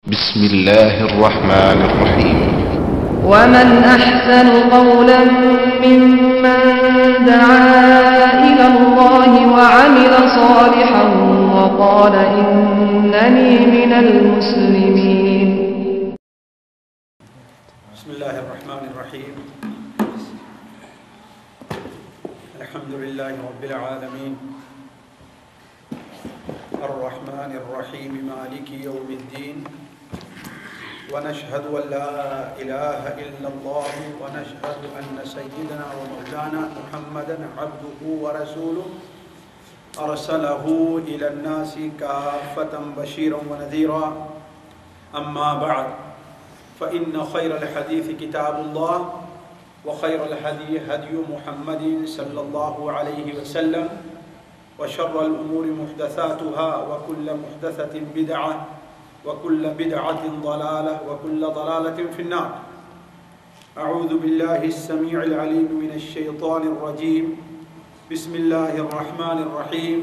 بسم الله الرحمن الرحيم. ومن أحسن قولا ممن دعا إلى الله وعمل صالحا وقال إنني من المسلمين. بسم الله الرحمن الرحيم. الحمد لله رب العالمين الرحمن الرحيم مالك يوم الدين ونشهد أن لا إله إلا الله ونشهد أن سيدنا ومولانا محمدا عبده ورسوله أرسله إلى الناس كافة بشيرا ونذيرا. أما بعد فإن خير الحديث كتاب الله وخير الهدي هدي محمد صلى الله عليه وسلم وشر الأمور محدثاتها وكل محدثة بدعة وكل بدعة ضلالة وكل ضلالة في النار. أعوذ بالله السميع العليم من الشيطان الرجيم. بسم الله الرحمن الرحيم.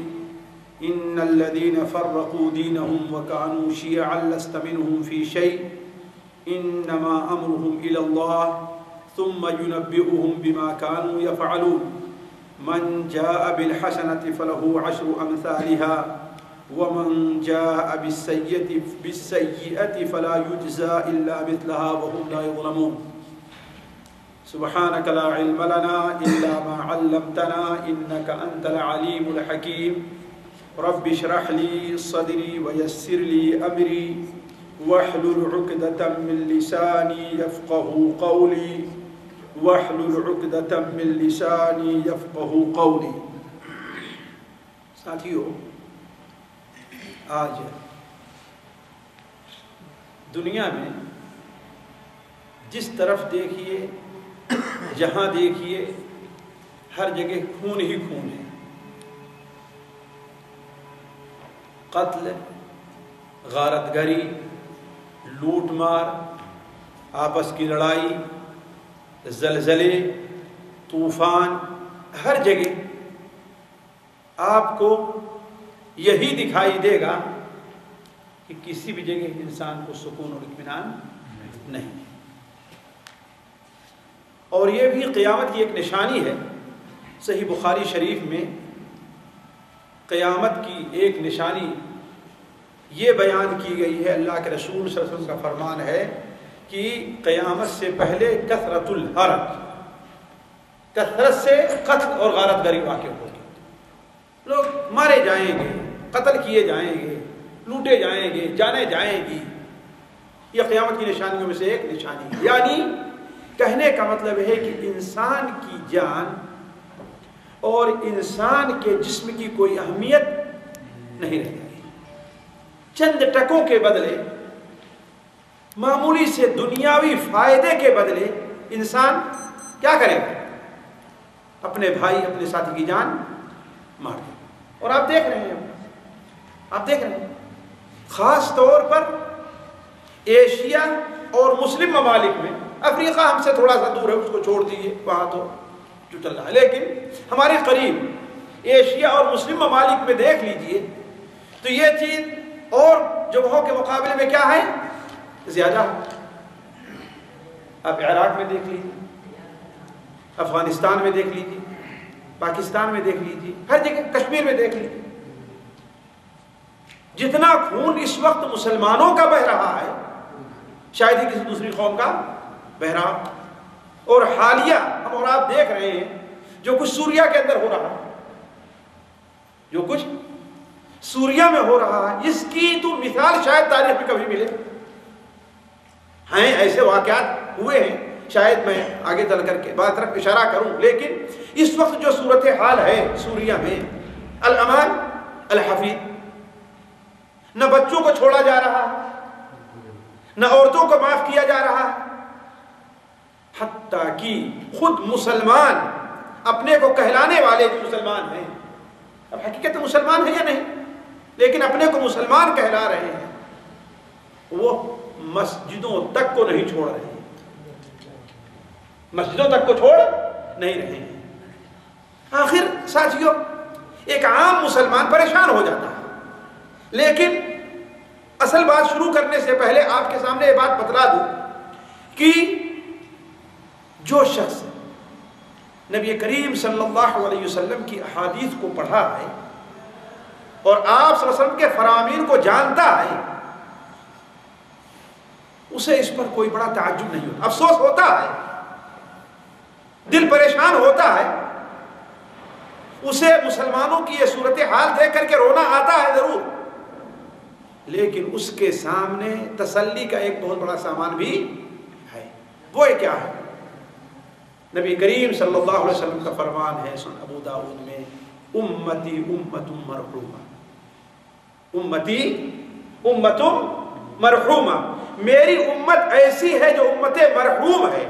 إن الذين فرقوا دينهم وكانوا شيعا لست منهم في شيء إنما أمرهم إلى الله ثم ينبئهم بما كانوا يفعلون. من جاء بالحسنة فله عشر أمثالها ومن جاء بالسيئة فلا يجزى إلا مثلها وهم لا يظلمون. سبحانك لا علم لنا إلا ما علمتنا إنك أنت العليم الحكيم. رب اشرح لي صدري ويسر لي أمري واحلل عقدة من لساني يفقه قولي واحلل عقدة من لساني يفقه قولي. ساتھیو، آج دنیا میں جس طرف دیکھیے جہاں دیکھیے ہر جگہ خون ہی خون ہے. قتل، غارت گری، لوٹ مار، آپس کی لڑائی، زلزلے، طوفان، ہر جگہ آپ کو یہی دکھائی دے گا کہ کسی بھی جگہ انسان کو سکون اور اطمینان نہیں. اور یہ بھی قیامت کی ایک نشانی ہے. صحیح بخاری شریف میں قیامت کی ایک نشانی یہ بیان کی گئی ہے. اللہ کے رسول صلی اللہ علیہ وسلم کا فرمان ہے کہ قیامت سے پہلے کثرت الحرج، کثرت سے قتل اور غارت گری واقع ہوگی. لوگ مارے جائیں گے، قتل کیے جائیں گے، لوٹے جائیں گے، جانے جائیں گی. یہ قیامت کی نشانیوں میں سے ایک نشانی ہے. یعنی کہنے کا مطلب ہے کہ انسان کی جان اور انسان کے جسم کی کوئی اہمیت نہیں رہ جائے گی. چند ٹکوں کے بدلے، معمولی سے دنیاوی فائدے کے بدلے انسان کیا کرے گا؟ اپنے بھائی، اپنے ساتھی کی جان مار دے. اور آپ دیکھ رہے ہیں خاص طور پر ایشیا اور مسلم ممالک میں. افریقہ ہم سے تھوڑا سا دور ہے، اس کو چھوڑ دیجیے، وہاں تو جو چل رہا ہے. لیکن ہمارے قریب ایشیا اور مسلم ممالک میں دیکھ لیجئے تو یہ چیز اور جگہوں کے مقابلے میں کیا ہے؟ زیادہ. آپ عراق میں دیکھ لیجیے، افغانستان میں دیکھ لیجیے، پاکستان میں دیکھ لیجیے، ہر جگہ، کشمیر میں دیکھ لیجیے. جتنا خون اس وقت مسلمانوں کا بہہ رہا ہے شاید ہی کسی دوسری قوم کا بہہ رہا. اور حالیہ ہم اور آپ دیکھ رہے ہیں جو کچھ سوریا کے اندر ہو رہا ہے، جو کچھ سوریا میں ہو رہا ہے، اس کی تو مثال شاید تاریخ میں کبھی ملے. ہیں ایسے واقعات ہوئے ہیں، شاید میں آگے چل کر کے بات طرف اشارہ کروں. لیکن اس وقت جو صورتحال ہے سوریا میں، الامان الحفیظ، نہ بچوں کو چھوڑا جا رہا، نہ عورتوں کو معاف کیا جا رہا، حتیٰ کہ خود مسلمان اپنے کو کہلانے والے جو مسلمان ہیں، اب حقیقت مسلمان ہیں یا نہیں، لیکن اپنے کو مسلمان کہلا رہے ہیں، وہ مسجدوں تک کو نہیں چھوڑ رہے ہیں. مسجدوں تک کو چھوڑ نہیں رہے ہیں. آخر ساتھیوں، ایک عام مسلمان پریشان ہو جاتا ہے، لیکن اصل بات شروع کرنے سے پہلے آپ کے سامنے یہ بات بتلا دوں کہ جو شخص نبی کریم صلی اللہ علیہ وسلم کی احادیث کو پڑھا ہے اور آپ صلی اللہ علیہ وسلم کے فرامین کو جانتا ہے، اسے اس پر کوئی بڑا تعجب نہیں ہوتا، افسوس ہوتا ہے، دل پریشان ہوتا ہے، اسے مسلمانوں کی یہ صورتحال دیکھ کر کے رونا آتا ہے ضرور، لیکن اس کے سامنے تسلی کا ایک بہت بڑا سامان بھی ہے۔ وہ کیا ہے؟ نبی کریم صلی اللہ علیہ وسلم کا فرمان ہے سنن ابو داؤد میں، امتی امت مرحومہ، امتی امت مرحومہ، میری امت ایسی ہے جو امت مرحوم ہے،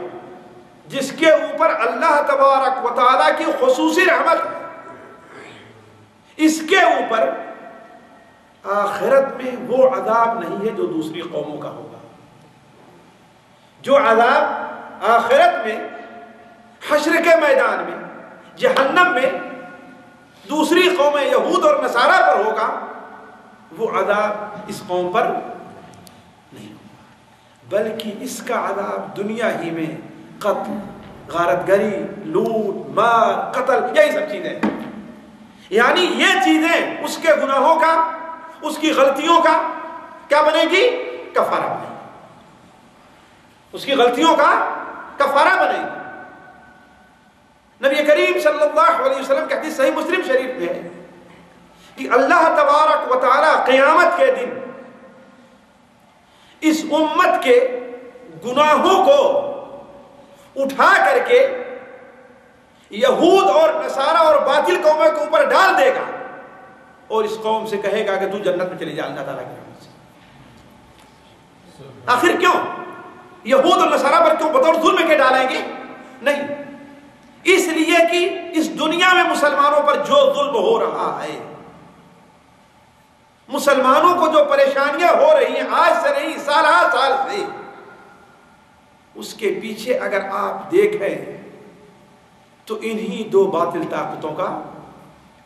جس کے اوپر اللہ تبارک و تعالیٰ کی خصوصی رحمت ہے، اس کے اوپر آخرت میں وہ عذاب نہیں ہے جو دوسری قوموں کا ہوگا۔ جو عذاب آخرت میں، حشر کے میدان میں، جہنم میں دوسری قومیں یہود اور نصارہ پر ہوگا، وہ عذاب اس قوم پر نہیں ہوگا، بلکہ اس کا عذاب دنیا ہی میں قتل، غارت گری، لوٹ مار، قتل، یہی سب چیزیں، یعنی یہ چیزیں اس کے گناہوں کا، اس کی غلطیوں کا کیا بنے گی؟ کفارہ بنے گی، اس کی غلطیوں کا کفارہ بنے گی۔ نبی کریم صلی اللہ علیہ وسلم کی حدیث صحیح مسلم شریف میں ہے کہ اللہ تبارک و تعالی قیامت کے دن اس امت کے گناہوں کو اٹھا کر کے یہود اور نصارہ اور باطل قوموں کے اوپر ڈال دے گا اور اس قوم سے کہے گا کہ تو جنت میں چلی جا اللہ تعالیٰ کی رحمت سے۔ آخر کیوں؟ یہود اور نصارہ پر کیوں بطور ظلم کے ڈالیں گے؟ نہیں، اس لیے کہ اس دنیا میں مسلمانوں پر جو ظلم ہو رہا ہے، مسلمانوں کو جو پریشانیاں ہو رہی ہیں آج سے نہیں، سالہ سال سے، اس کے پیچھے اگر آپ دیکھیں تو انہی دو باطل طاقتوں کا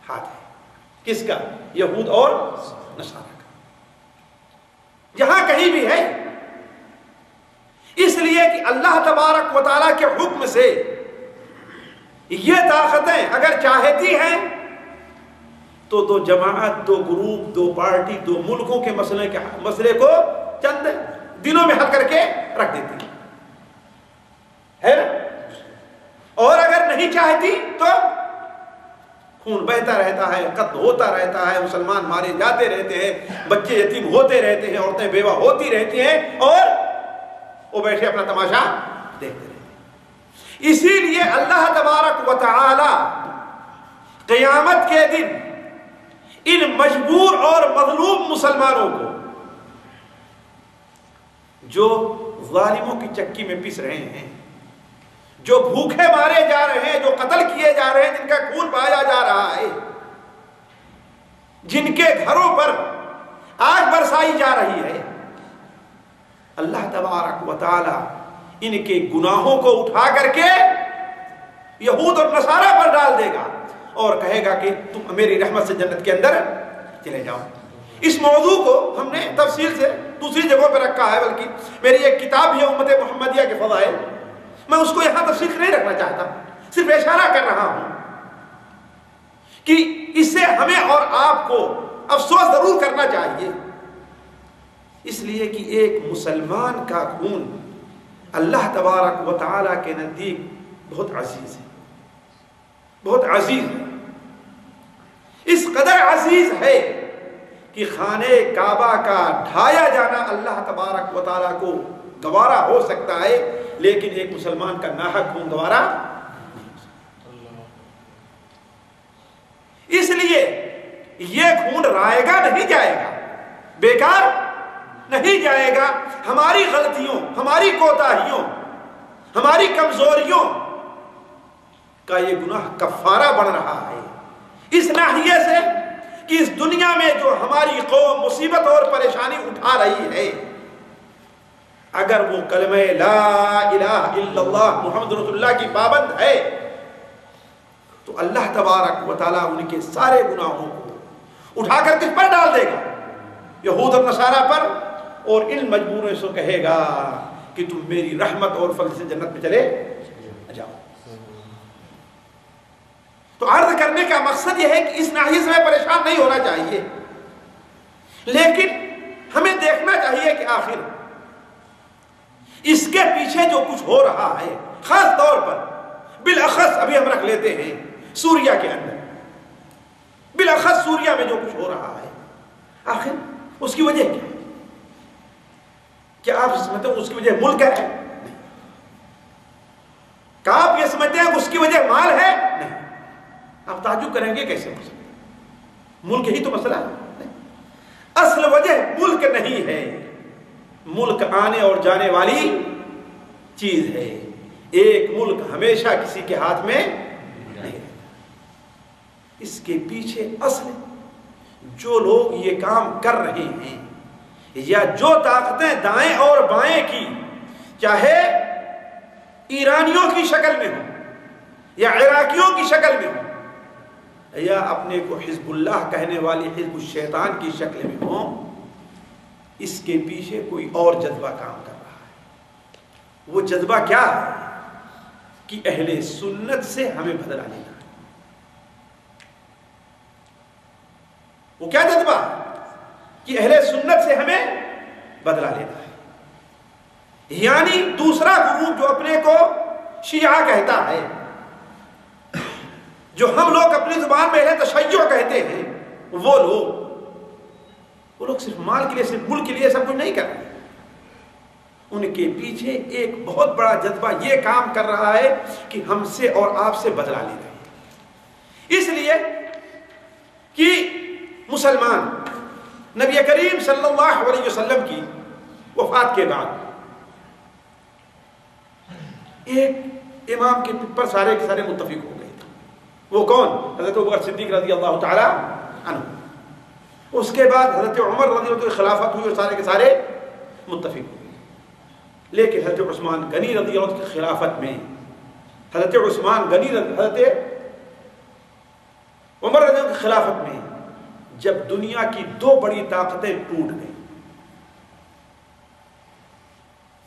ہاتھ ہے۔ کس کا؟ یہود اور نصارہ کا، جہاں کہیں بھی ہے۔ اس لیے کہ اللہ تبارک و تعالیٰ کے حکم سے یہ طاقتیں اگر چاہتی ہیں تو دو جماعت، دو گروپ، دو پارٹی، دو ملکوں کے مسئلے کو چند دنوں میں حل کر کے رکھ دیتی ہے نا؟ اور اگر نہیں چاہتی تو خون بہتا رہتا ہے، قتل ہوتا رہتا ہے، مسلمان مارے جاتے رہتے ہیں، بچے یتیم ہوتے رہتے ہیں، عورتیں بیوہ ہوتی رہتی ہیں، اور وہ بیٹھے اپنا تماشا دیکھتے رہتے ہیں۔ اسی لیے اللہ تبارک و تعالی قیامت کے دن ان مجبور اور مظلوم مسلمانوں کو، جو ظالموں کی چکی میں پس رہے ہیں، جو بھوکے مارے جا رہے ہیں، جو قتل کیے جا رہے ہیں، جن کا خون بہایا جا رہا ہے، جن کے گھروں پر آگ برسائی جا رہی ہے، اللہ تبارک و تعالی ان کے گناہوں کو اٹھا کر کے یہود اور نصارہ پر ڈال دے گا اور کہے گا کہ تم میری رحمت سے جنت کے اندر چلے جاؤ۔ اس موضوع کو ہم نے تفصیل سے دوسری جگہوں پہ رکھا ہے، بلکہ میری ایک کتاب ہے امت محمدیہ کے فضائل، میں اس کو یہاں تفصیل نہیں رکھنا چاہتا، صرف اشارہ کر رہا ہوں کہ اس سے ہمیں اور آپ کو افسوس ضرور کرنا چاہیے، اس لیے کہ ایک مسلمان کا خون اللہ تبارک و تعالیٰ کے نزدیک بہت عزیز ہے، بہت عزیز ہے، اس قدر عزیز ہے کہ خانہ کعبہ کا ڈھایا جانا اللہ تبارک و تعالیٰ کو گوارا ہو سکتا ہے، لیکن ایک مسلمان کا ناحق خون گوارا نہیں ہو سکتا۔ اس لیے یہ خون رائے گا نہیں جائے گا، بیکار نہیں جائے گا۔ ہماری غلطیوں، ہماری کوتاہیوں، ہماری کمزوریوں کا یہ گناہ کفارہ بن رہا ہے، اس ناحیے سے کہ اس دنیا میں جو ہماری قوم مصیبت اور پریشانی اٹھا رہی ہے، اگر وہ کلمہ لا الہ الا اللہ محمد رسول اللہ کی پابند ہے تو اللہ تبارک و تعالیٰ ان کے سارے گناہوں کو اٹھا کر کس پر ڈال دے گا؟ یہود اور نصارہ پر، اور ان مجبوروں سے کہے گا کہ تم میری رحمت اور فضل سے جنت میں چلے جاؤ۔ تو عرض کرنے کا مقصد یہ ہے کہ اس ناحیے سے ہمیں پریشان نہیں ہونا چاہیے، لیکن ہمیں دیکھنا چاہیے کہ آخر اس کے پیچھے جو کچھ ہو رہا ہے، خاص طور پر بالاخص ابھی ہم رکھ لیتے ہیں سوریا کے اندر، بالاخص سوریا میں جو کچھ ہو رہا ہے، آخر اس کی وجہ کیا ہے؟ کیا آپ سمجھتے ہیں اس کی وجہ ملک ہے؟ نہیں۔ کیا آپ یہ سمجھتے ہیں اس کی وجہ مال ہے؟ نہیں۔ آپ تعجب کریں گے کیسے ہو سکتا ہے؟ ملک ہی تو مسئلہ ہے۔ اصل وجہ ملک نہیں ہے، ملک آنے اور جانے والی چیز ہے۔ ایک ملک ہمیشہ کسی کے ہاتھ میں نہیں ہے۔ اس کے پیچھے اصل جو لوگ یہ کام کر رہے ہیں، یا جو طاقتیں دائیں اور بائیں کی، چاہے ایرانیوں کی شکل میں ہوں یا عراقیوں کی شکل میں ہوں، یا اپنے کو حزب اللہ کہنے والی حزب الشیطان کی شکل میں ہوں، اس کے پیچھے کوئی اور جذبہ کام کر رہا ہے۔ وہ جذبہ کیا ہے؟ کہ اہل سنت سے ہمیں بدلا لینا ہے۔ وہ کیا جذبہ ہے؟ کہ اہل سنت سے ہمیں بدلا لینا ہے۔ یعنی دوسرا گروپ جو اپنے کو شیعہ کہتا ہے، جو ہم لوگ اپنی زبان میں اہل تشیع کہتے ہیں، وہ لوگ صرف مال کے لیے، صرف ملک کے لیے سب کچھ نہیں کر رہے۔ ان کے پیچھے ایک بہت بڑا جذبہ یہ کام کر رہا ہے کہ ہم سے اور آپ سے بدلا لے رہے ہیں۔ اس لیے کہ مسلمان نبی کریم صلی اللہ علیہ وسلم کی وفات کے بعد ایک امام کے پر سارے کے سارے متفق ہو گئے تھے۔ وہ کون؟ حضرت ابوبکر صدیق رضی اللہ تعالی عنہ۔ اس کے بعد حضرت عمر رضی اللہ عنہ کی خلافت ہوئی اور سارے کے سارے متفق ہوئے۔ لیکن حضرت عثمان غنی رضی اللہ عنہ کی خلافت میں، حضرت عثمان غنی حضرت عمر رضی اللہ عنہ کی خلافت میں، جب دنیا کی دو بڑی طاقتیں ٹوٹ گئیں،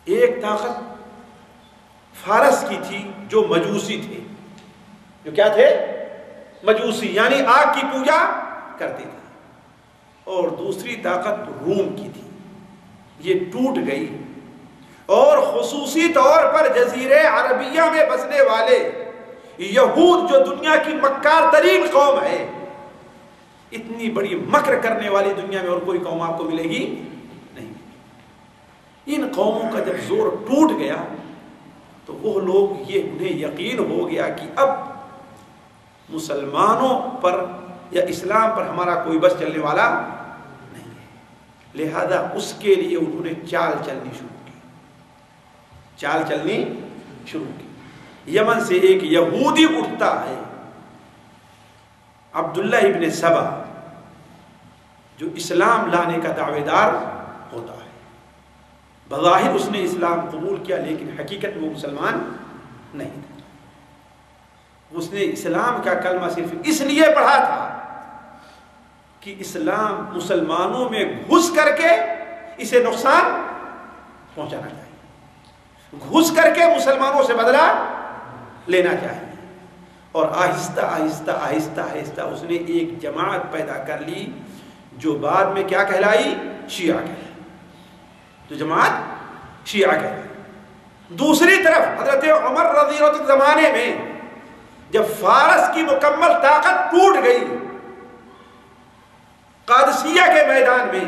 ایک طاقت فارس کی تھی جو مجوسی تھے، جو کیا تھے؟ مجوسی، یعنی آگ کی پوجا کرتے تھے، اور دوسری طاقت روم کی تھی۔ یہ ٹوٹ گئی، اور خصوصی طور پر جزیرے عربیہ میں بسنے والے یہود جو دنیا کی مکار ترین قوم ہے، اتنی بڑی مکر کرنے والی دنیا میں اور کوئی قوم آپ کو ملے گی نہیں۔ ان قوموں کا جب زور ٹوٹ گیا تو وہ لوگ یہ انہیں یقین ہو گیا کہ اب مسلمانوں پر یا اسلام پر ہمارا کوئی بس چلنے والا نہیں ہے، لہذا اس کے لیے انہوں نے چال چلنی شروع کی۔ یمن سے ایک یہودی اٹھتا ہے، عبداللہ ابن سبا، جو اسلام لانے کا دعوے دار ہوتا ہے۔ بظاہر اس نے اسلام قبول کیا، لیکن حقیقت میں وہ مسلمان نہیں تھا۔ اس نے اسلام کا کلمہ صرف اس لیے پڑھا تھا کہ اسلام مسلمانوں میں گھس کر کے اسے نقصان پہنچانا چاہیے، گھس کر کے مسلمانوں سے بدلہ لینا چاہیے۔ اور آہستہ آہستہ آہستہ آہستہ اس نے ایک جماعت پیدا کر لی جو بعد میں کیا کہلائی؟ شیعہ کہلائی، جو جماعت شیعہ کہلائی۔ دوسری طرف حضرت عمر رضی اللہ عنہ کے زمانے میں جب فارس کی مکمل طاقت ٹوٹ گئی، قادسیہ کے میدان میں،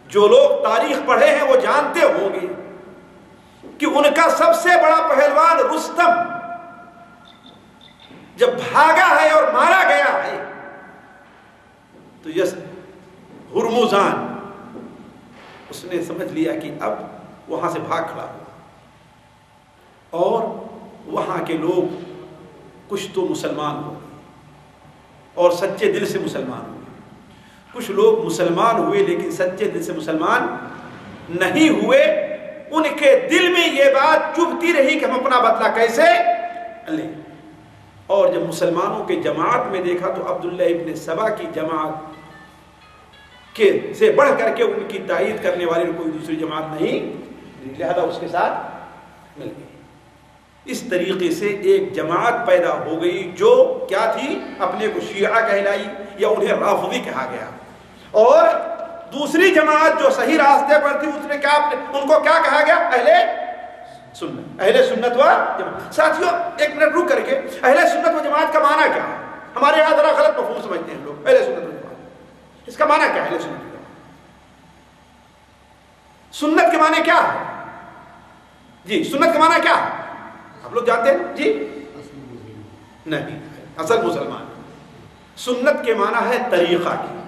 جو لوگ تاریخ پڑھے ہیں وہ جانتے ہوں گے کہ ان کا سب سے بڑا پہلوان رستم جب بھاگا ہے اور مارا گیا ہے تو یس ہرمزان اس نے سمجھ لیا کہ اب وہاں سے بھاگ کھڑا ہو، اور وہاں کے لوگ کچھ تو مسلمان ہو گئے اور سچے دل سے مسلمان ہوئے، کچھ لوگ مسلمان ہوئے لیکن سچے دل سے مسلمان نہیں ہوئے۔ ان کے دل میں یہ بات چبھتی رہی کہ ہم اپنا بدلہ کیسے لیں۔ اور جب مسلمانوں کے جماعت میں دیکھا تو عبداللہ ابن سبا کی جماعت کہ سے بڑھ کر کے ان کی تائید کرنے والی کوئی دوسری جماعت نہیں، لہذا اس کے ساتھ مل گئی۔ اس طریقے سے ایک جماعت پیدا ہو گئی جو کیا تھی، اپنے کو شیعہ کہلائی یا انہیں رافضی کہا گیا، اور دوسری جماعت جو صحیح راستے پر تھی اس نے کیا، ان کو کیا کہا گیا، اہل سنت، اہل سنت و جماعت۔ ساتھیوں ایک منٹ رک کر کے، اہل سنت و جماعت کا معنی کیا ہے؟ ہمارے یہاں ذرا غلط مفہوم سمجھتے ہیں لوگ اہل سنت و جماعت، اس کا معنی کیا ہے؟ اہل سنت و جماعت، سنت کے معنی کیا ہے؟ جی سنت کے معنی کیا ہے؟ آپ لوگ جانتے ہیں؟ جی نہیں، اصل مسلمان۔ سنت کے معنی ہے طریقہ کی،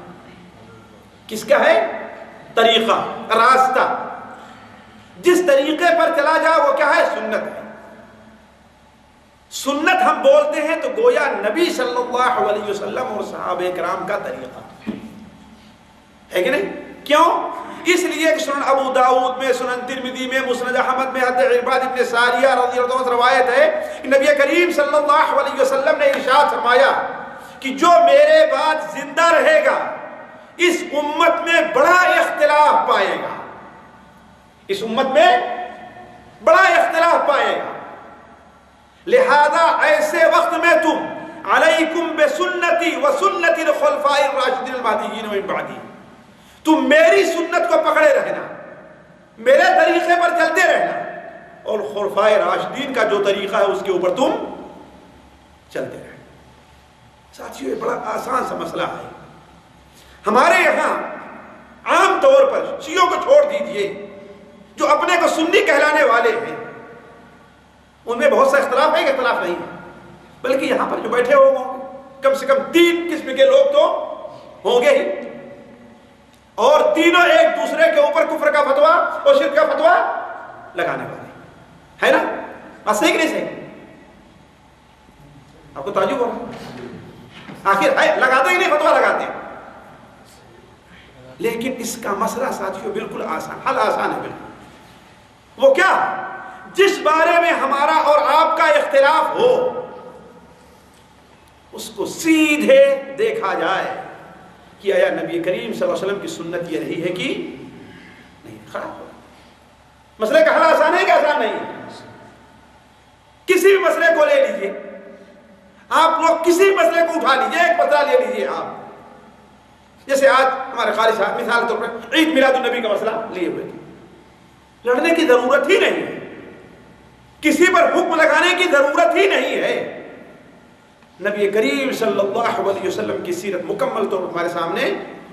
کس کا ہے؟ طریقہ، راستہ، جس طریقے پر چلا جائے وہ کیا ہے؟ سنت ہے۔ سنت ہم بولتے ہیں تو گویا نبی صلی اللہ علیہ وسلم اور صحابہ کرام کا طریقہ ہے کہ نہیں؟ کیوں؟ اس لیے کہ سنن ابو داؤد میں، سنن ترمذی میں، مسند احمد میں حضرت عرباد ابن ساریہ رضی اللہ عنہ روایت ہے کہ نبی کریم صلی اللہ علیہ وسلم نے ارشاد فرمایا کہ جو میرے بعد زندہ رہے گا اس امت میں بڑا اختلاف پائے گا، اس امت میں بڑا اختلاف پائے گا، لہذا ایسے وقت میں تم علیکم بسنتی و سنت الخلفاء الراشدین المہدیین من بعدی، تم میری سنت کو پکڑے رہنا، میرے طریقے پر چلتے رہنا، اور خلفاء راشدین کا جو طریقہ ہے اس کے اوپر تم چلتے رہنا۔ ساتھیوں یہ بڑا آسان سا مسئلہ ہے۔ ہمارے یہاں عام طور پر شیعوں کو چھوڑ دیجئے، جو اپنے کو سنی کہلانے والے ہیں، ان میں بہت سا اختلاف ہے کہ اختلاف نہیں ہے، بلکہ یہاں پر جو بیٹھے ہوں گے کم سے کم 3 قسم کے لوگ تو ہوں گے ہی، اور تینوں ایک دوسرے کے اوپر کفر کا فتویٰ اور شرک کا فتویٰ لگانے والے ہے نا؟ بات صحیح کہ نہیں صحیح؟ آپ کو تعجب ہو رہا؟ آخر ہے لگاتے ہی نہیں، فتویٰ لگاتے ہیں، لیکن اس کا مسئلہ ساتھیوں بالکل آسان، حل آسان ہے بالکل۔ وہ کیا؟ جس بارے میں ہمارا اور آپ کا اختلاف ہو اس کو سیدھے دیکھا جائے کہ آیا نبی کریم صلی اللہ علیہ وسلم کی سنت یہ رہی ہے کہ نہیں، خراب ہو۔ مسئلے کا حل آسان ہے کہ آسان نہیں ہے؟ کسی بھی مسئلے کو لے لیجئے، آپ لوگ کسی مسئلے کو اٹھا لیجئے، ایک مسئلہ لے لیجئے آپ، جیسے آج ہمارے خالد صاحب مثال طور پر عید میلاد النبی کا مسئلہ لیے ہوئے تھے، لڑنے کی ضرورت ہی نہیں ہے، کسی پر حکم لگانے کی ضرورت ہی نہیں ہے۔ نبی کریم صلی اللہ علیہ وسلم کی سیرت مکمل طور پر ہمارے سامنے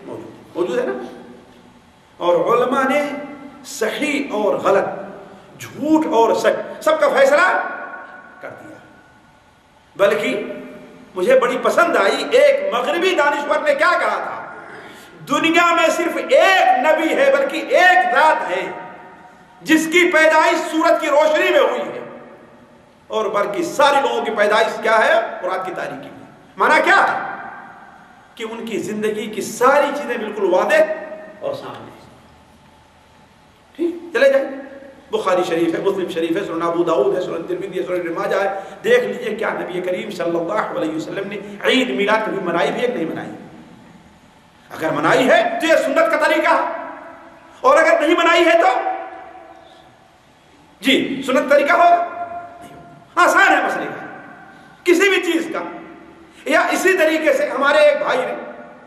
موجود ہے نا، اور علماء نے صحیح اور غلط، جھوٹ اور سچ سب کا فیصلہ کر دیا۔ بلکہ مجھے بڑی پسند آئی، ایک مغربی دانشور نے کیا کہا تھا، دنیا میں صرف ایک نبی ہے بلکہ ایک ذات ہے جس کی پیدائش سورج کی روشنی میں ہوئی ہے، اور باقی سارے لوگوں کی پیدائش کیا ہے؟ رات کی تاریکی میں۔ معنی کیا ہے؟ کہ ان کی زندگی کی ساری چیزیں بالکل واضح اور سامنے۔ ٹھیک، چلے جائیں، بخاری شریف ہے، مسلم شریف ہے، سنن ابو داؤد ہے، سنن ترمذی ہے، سنن ابن ماجہ ہے، دیکھ لیجئے کیا نبی کریم صلی اللہ علیہ وسلم نے عید میلاد کبھی منائی بھی ہے کہ نہیں منائی؟ اگر منائی ہے تو یہ سنت کا طریقہ ہے، اور اگر نہیں منائی ہے تو جی سنت طریقہ ہوگا؟ آسان ہے مسئلے کا، کسی بھی چیز کا۔ یا اسی طریقے سے ہمارے ایک بھائی نے،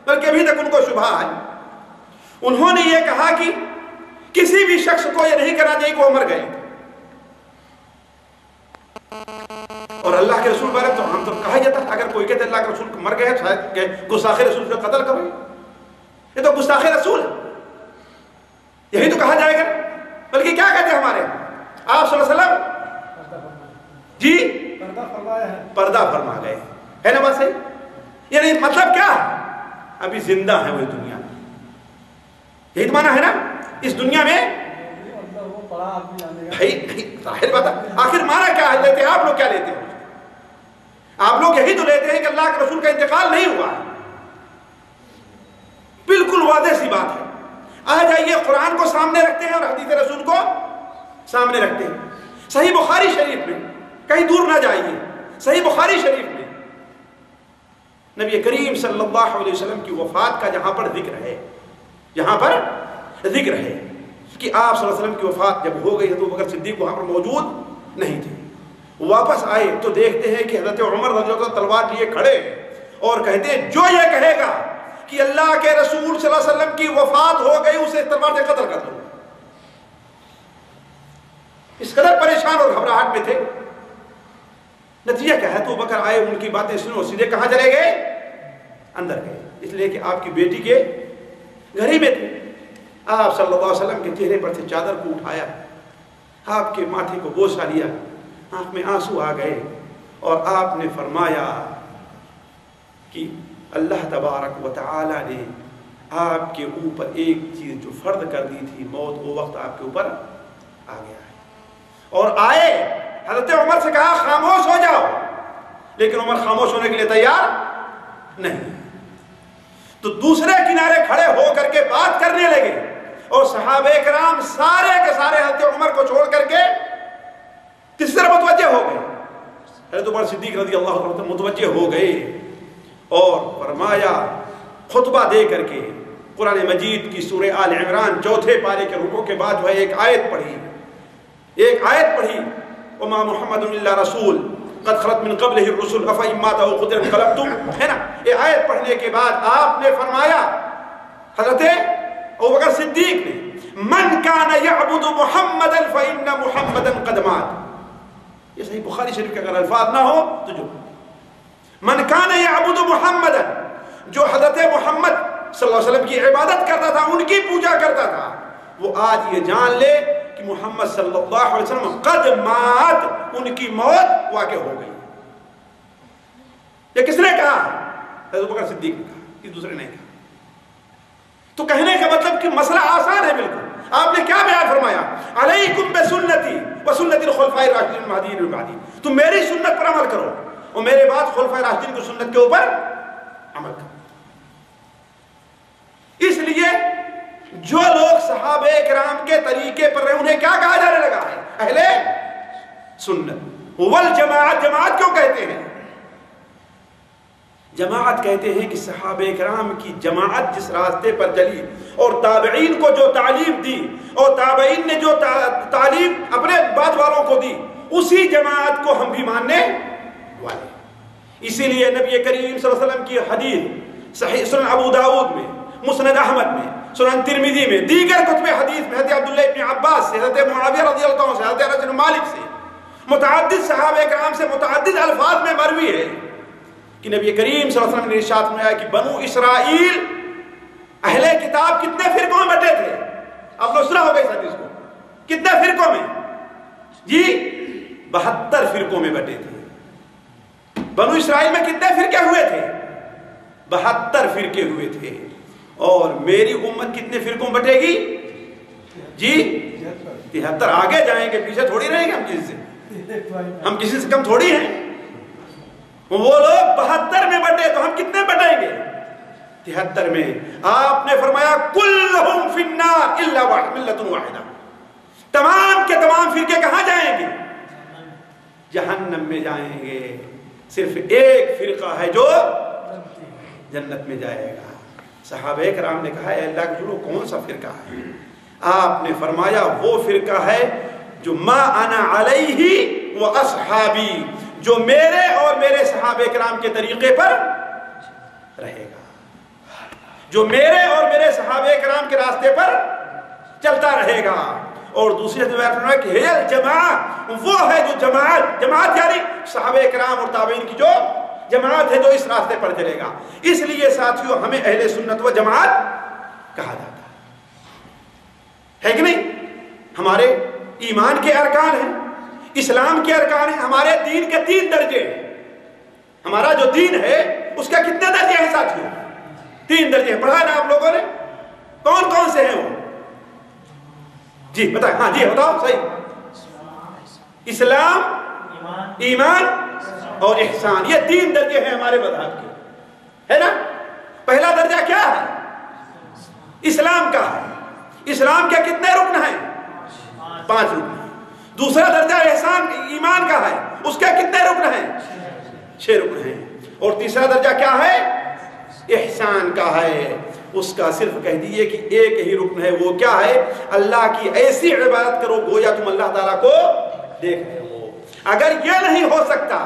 بلکہ ابھی تک ان کو شبہ ہے، انہوں نے یہ کہا کہ کسی بھی شخص کو یہ نہیں کہنا چاہیے کہ وہ مر گئے، اور اللہ کے رسول بارے تو ہم تو کہا جاتا ہے اگر کوئی کہتے اللہ کے رسول مر گئے تو گستاخ رسول کا قتل کرو، یہ تو گستاخ رسول ہے، یہی تو کہا جائے گا۔ بلکہ کیا کہتے ہیں ہمارے آپ صلی اللہ علیہ وسلم جی پردہ فرما گئے، ہے نا بات صحیح؟ یعنی مطلب کیا ہے؟ ابھی زندہ ہے وہ دنیا میں، یہی تو معنی ہے نا، اس دنیا میں ظاہر بات ہے۔ آخر معنی کیا ہے لیتے ہیں آپ لوگ؟ کیا لیتے ہیں آپ لوگ؟ یہی تو لیتے ہیں کہ اللہ کے رسول کا انتقال نہیں ہوا ہے، بالکل واضح سی بات ہے۔ آ جائیے قرآن کو سامنے رکھتے ہیں اور حدیث رسول کو سامنے رکھتے ہیں۔ صحیح بخاری شریف میں، کہیں دور نہ جائیے، صحیح بخاری شریف میں نبی کریم صلی اللہ علیہ وسلم کی وفات کا جہاں پر ذکر ہے، یہاں پر ذکر ہے کہ آپ صلی اللہ علیہ وسلم کی وفات جب ہو گئی تو ابو بکر صدیق وہاں پر موجود نہیں تھے. واپس آئے تو دیکھتے ہیں کہ حضرت عمر رضی اللہ عنہ تلوار لیے کھڑے اور کہتے ہیں جو یہ کہے گا کہ اللہ کے رسول صلی اللہ علیہ وسلم کی وفات ہو گئی اسے تلوار سے قتل کر دو. اس قدر پریشان اور گھبراہٹ میں تھے. نتیجہ کیا ہے؟ تو بکر آئے, ان کی باتیں سنو, سیدھے کہاں چلے گئے؟ اندر گئے. اس لیے کہ آپ کی بیٹی کے گھر ہی میں تھے. آپ صلی اللہ علیہ وسلم کے چہرے پر سے چادر کو اٹھایا, آپ کے ماتھے کو بوسہ لیا, آنکھ میں آنسو آ گئے اور آپ نے فرمایا کہ اللہ تبارک و تعالی نے آپ کے اوپر ایک چیز جو فرض کر دی تھی, موت, وہ وقت آپ کے اوپر آ گیا ہے. اور آئے حضرت عمر سے کہا خاموش ہو جاؤ, لیکن عمر خاموش ہونے کے لیے تیار نہیں. تو دوسرے کنارے کھڑے ہو کر کے بات کرنے لگے اور صحابہ کرام سارے کے سارے حضرت عمر کو چھوڑ کر کے کس طرح متوجہ ہو گئے؟ حضرت عمر صدیق رضی اللہ عنہ متوجہ ہو گئے اور فرمایا, خطبہ دے کر کے قرآن مجید کی سورہ آل عمران 4 پارے کے رکوع کے بعد جو ہے ایک آیت پڑھی, وما محمد الا رسول قد خلت من قبلہ الرسل افئن مات او قتل انقلبتم, ہے نا. یہ آیت پڑھنے کے بعد آپ نے فرمایا, حضرت ابوبکر صدیق نے, من کان یعبد محمدا فإن محمدا قد مات. یہ صحیح بخاری شریف کے اگر الفاظ نہ ہو تو جو من کان یعبد محمدا, جو حضرت محمد صلی اللہ علیہ وسلم کی عبادت کرتا تھا, ان کی پوجا کرتا تھا, وہ آج یہ جان لے کہ محمد صلی اللہ علیہ وسلم قد مات, ان کی موت واقع ہو گئی. یہ کس نے کہا؟ حضرت ابوبکر صدیق نے کہا, کسی دوسرے نے کہا. تو کہنے کا مطلب کہ مسئلہ آسان ہے بالکل. آپ نے کیا بیان فرمایا؟ علیکم بسنتی وسنت الخلفاء الراشدین المہدیین من بعدی, تم میری سنت پر عمل کرو اور میرے بعد خلفاء راشدین کی سنت کے اوپر عمل کرو. اس لیے جو لوگ صحابہ کرام کے طریقے پر رہے انہیں کیا کہا جانے لگا ہے؟ اہل سنت. والجماعت, جماعت کیوں کہتے ہیں؟ جماعت کہتے ہیں کہ صحابہ کرام کی جماعت جس راستے پر چلی اور تابعین کو جو تعلیم دی اور تابعین نے جو تعلیم اپنے بعد والوں کو دی, اسی جماعت کو ہم بھی ماننے والے. اسی لیے نبی کریم صلی اللہ علیہ وسلم کی حدیث صحیح سنن ابو داؤد میں, مسند احمد میں, سنن ترمذی میں, دیگر کتب حدیث میں, حضرت عبداللہ ابن عباس سے, حضرت معاویہ رضی اللہ عنہ سے, حضرت انس بن مالک سے, متعدد صحابہ کرام سے متعدد الفاظ میں مروی ہے کہ نبی کریم صلی اللہ علیہ وسلم نے ارشاد فرمایا کہ بنو اسرائیل اہل کتاب کتنے فرقوں میں بٹے تھے؟ آپ لوگ سنا ہوگا اس حدیث کو. کتنے فرقوں میں؟ جی 72 فرقوں میں بٹے تھے. بنو اسرائیل میں کتنے فرقے ہوئے تھے؟ 72 فرقے ہوئے تھے. اور میری امت کتنے فرقوں میں بٹے گی؟ جی 73. آگے جائیں گے, پیچھے تھوڑی رہیں گے. ہم کسی سے کم تھوڑی ہیں. وہ لوگ 72 میں بٹے تو ہم کتنے بٹیں گے؟ 73 میں. آپ نے فرمایا کلہم فی النار الا ملۃ واحدہ, تمام کے تمام فرقے کہاں جائیں گے؟ جہنم میں جائیں گے. صرف ایک فرقہ ہے جو جنت میں جائے گا. صحابہ کرام نے کہا اے اللہ کے رسول کون سا فرقہ ہے؟ آپ نے فرمایا وہ فرقہ ہے جو ما انا علیہ و اصحابی, جو میرے اور میرے صحابہ کرام کے طریقے پر رہے گا, جو میرے اور میرے صحابہ کرام کے راستے پر چلتا رہے گا. اور دوسری روایت میں کہ ہے الجماعت, وہ ہے جو جماعت, جماعت یعنی صحابہ کرام اور تابعین کی جو جماعت ہے جو اس راستے پر چلے گا. اس لیے ساتھیوں ہمیں اہل سنت و جماعت کہا جاتا ہے کہ نہیں؟ ہمارے ایمان کے ارکان ہیں, اسلام کے ارکان ہیں, ہمارے دین کے 3 درجے ہیں. ہمارا جو دین ہے اس کا کتنے درجے ہیں ساتھیوں؟ 3 درجے ہیں. پڑھا نا آپ لوگوں نے؟ کون کون سے ہیں وہ؟ جی بتائیں. ہاں جی بتاؤ. صحیح. اسلام, ایمان اور احسان, یہ 3 درجے ہیں ہمارے مذہب کے, ہے نا. پہلا درجہ کیا ہے؟ اسلام کا ہے. اسلام کے کتنے رکن ہیں؟ 5 رکن ہیں. دوسرا درجہ احسان ایمان کا ہے, اس کے کتنے رکن ہیں؟ 6 رکن ہیں. اور تیسرا درجہ کیا ہے؟ احسان کا ہے, اس کا صرف کہہ دیجئے کہ ایک ہی رکن ہے، وہ کیا ہے؟ اللہ کی ایسی عبادت کرو گویا تم اللہ تعالیٰ کو دیکھ رہے ہو۔ اگر یہ نہیں ہو سکتا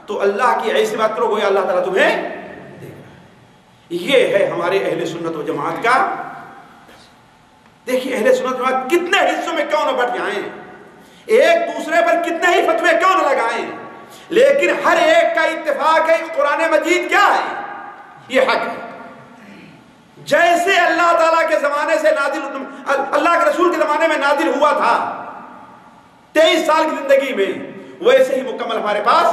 تو اللہ کی ایسی بات کرو گویا اللہ تعالیٰ تمہیں دیکھ رہا ہے۔ یہ ہے ہمارے اہل سنت و جماعت کا۔ دیکھیے اہل سنت و جماعت کتنے حصوں میں کیوں نہ بٹ جائیں، ایک دوسرے پر کتنے ہی فتوے کیوں نہ لگائیں، لیکن ہر ایک کا اتفاق ہے قرآن مجید کیا ہے؟ یہ حق ہے۔ جیسے اللہ تعالیٰ کے زمانے سے نازل، اللہ کے رسول کے زمانے میں نازل ہوا تھا 23 سال کی زندگی میں، ویسے ہی مکمل ہمارے پاس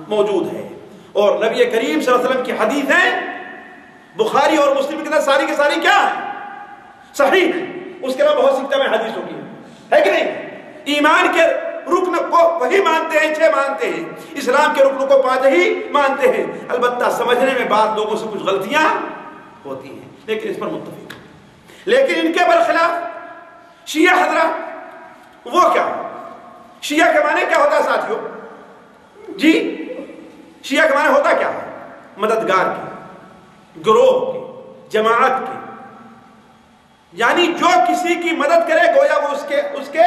موجود ہے۔ اور نبی کریم صلی اللہ علیہ وسلم کی حدیثیں بخاری اور مسلم کے اندر ساری کی ساری کیا ہیں؟ صحیح ہیں۔ اس کے علاوہ بہت سی کتابیں حدیثوں کی ہے کہ نہیں؟ ایمان کے رکن کو وہی مانتے ہیں، 6 مانتے ہیں، اسلام کے رکنوں کو 5 ہی مانتے ہیں۔ البتہ سمجھنے میں بعض لوگوں سے کچھ غلطیاں ہوتی ہیں، لیکن اس پر متفق۔ لیکن ان کے برخلاف شیعہ حضرات، وہ کیا؟ شیعہ کے معنی کیا ہوتا ہے ساتھیوں؟ جی شیعہ کے معنی ہوتا کیا ہے؟ مددگار کے، گروہ کے، جماعت کے، یعنی جو کسی کی مدد کرے گویا وہ اس کے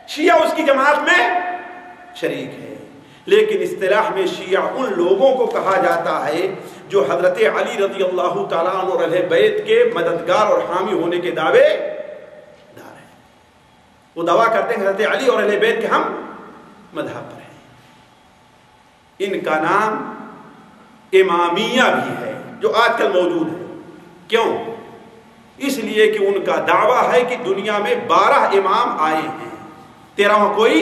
شیعہ اس کی جماعت میں شریک ہے۔ لیکن اصطلاح میں شیعہ ان لوگوں کو کہا جاتا ہے جو حضرت علی رضی اللہ تعالیٰ عنہ اور اہل بیت کے مددگار اور حامی ہونے کے دعوے دار ہیں۔ وہ دعویٰ کرتے ہیں حضرت علی اور اہل بیت کے ہم مذہب پر ہیں۔ ان کا نام امامیہ بھی ہے جو آج کل موجود ہے۔ کیوں؟ اس لیے کہ ان کا دعویٰ ہے کہ دنیا میں 12 امام آئے ہیں، 13واں کوئی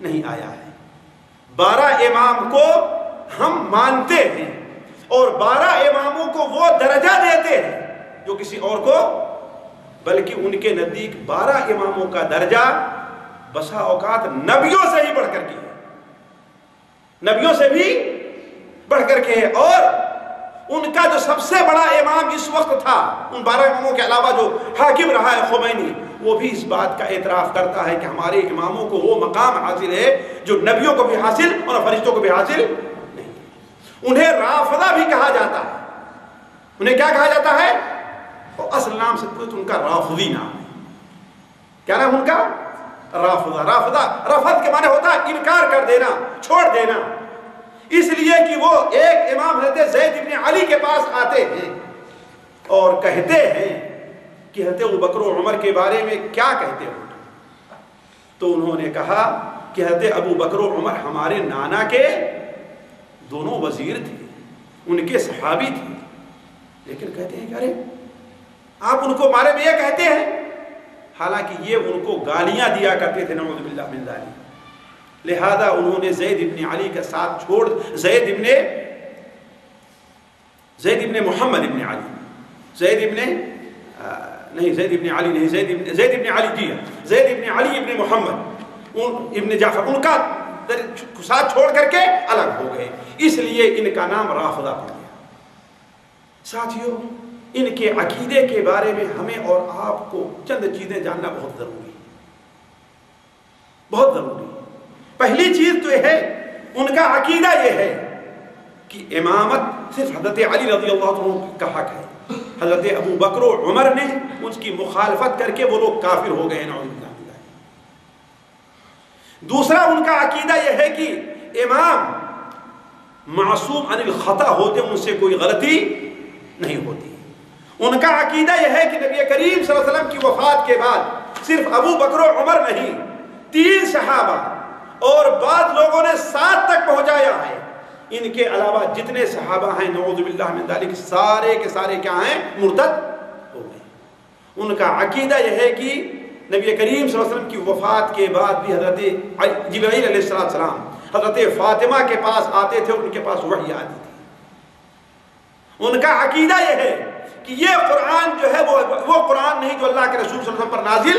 نہیں آیا ہے۔ 12 امام کو ہم مانتے ہیں اور 12 اماموں کو وہ درجہ دیتے ہیں جو کسی اور کو، بلکہ ان کے نزدیک 12 اماموں کا درجہ بسا اوقات نبیوں سے ہی بڑھ کر کے ہے، نبیوں سے بھی بڑھ کر کے ہے۔ اور ان کا جو سب سے بڑا امام اس وقت تھا ان 12 اماموں کے علاوہ جو حاکم رہا ہے خمینی، وہ بھی اس بات کا اعتراف کرتا ہے کہ ہمارے اماموں کو وہ مقام حاصل ہے جو نبیوں کو بھی حاصل اور فرشتوں کو بھی حاصل نہیں۔ انہیں رافضہ بھی کہا جاتا ہے۔ انہیں کیا کہا جاتا ہے؟ اور اصل نام سے پوچھ ان کا رافضی نام ہے۔ کیا نام ان کا؟ رافضہ۔ رافضہ رفض کے معنی ہوتا ہے انکار کر دینا، چھوڑ دینا۔ اس لیے کہ وہ ایک امام حضرت زید ابن علی کے پاس آتے ہیں اور کہتے ہیں کہ حضرت ابوبکر و عمر کے بارے میں کیا کہتے ہو؟ تو انہوں نے کہا کہ حضرت ابوبکر و عمر ہمارے نانا کے دونوں وزیر تھے، ان کے صحابی تھے، لیکن کہتے ہیں کہ ارے آپ ان کو بارے میں یہ کہتے ہیں، حالانکہ یہ ان کو گالیاں دیا کرتے تھے، نعوذ باللہ من ذالک۔ لہذا انہوں نے زید ابن علی کا ساتھ چھوڑ، زید ابن محمد ابن علی، زید ابن علی جی، زید ابن علی ابن محمد ابن جعفر، ان کا ساتھ چھوڑ کر کے الگ ہو گئے، اس لیے ان کا نام رافضہ پڑ گیا۔ ساتھیوں، ان کے عقیدے کے بارے میں ہمیں اور آپ کو چند چیزیں جاننا بہت ضروری ہے، بہت ضروری ہے۔ پہلی چیز تو یہ ہے، ان کا عقیدہ یہ ہے کہ امامت صرف حضرت علی رضی اللہ عنہ کا حق ہے، حضرت ابو بکر و عمر نے اس کی مخالفت کر کے وہ لوگ کافر ہو گئے، نعوذ باللہ۔ دوسرا ان کا عقیدہ یہ ہے کہ امام معصوم عن الخطا ہوتے، ان سے کوئی غلطی نہیں ہوتی۔ ان کا عقیدہ یہ ہے کہ نبی کریم صلی اللہ علیہ وسلم کی وفات کے بعد صرف ابو بکر و عمر نہیں، 3 صحابہ اور بعض لوگوں نے 7 تک پہنچایا ہے، ان کے علاوہ جتنے صحابہ ہیں نعوذ باللہ من ذالک سارے کے سارے کیا ہیں؟ مرتد ہو گئے۔ ان کا عقیدہ یہ ہے کہ نبی کریم صلی اللہ علیہ وسلم کی وفات کے بعد بھی حضرت جبرائیل علیہ السلام حضرت فاطمہ کے پاس آتے تھے، ان کے پاس وحی آتی تھی۔ ان کا عقیدہ یہ ہے کہ یہ قرآن جو ہے وہ قرآن نہیں جو اللہ کے رسول صلی اللہ علیہ وسلم پر نازل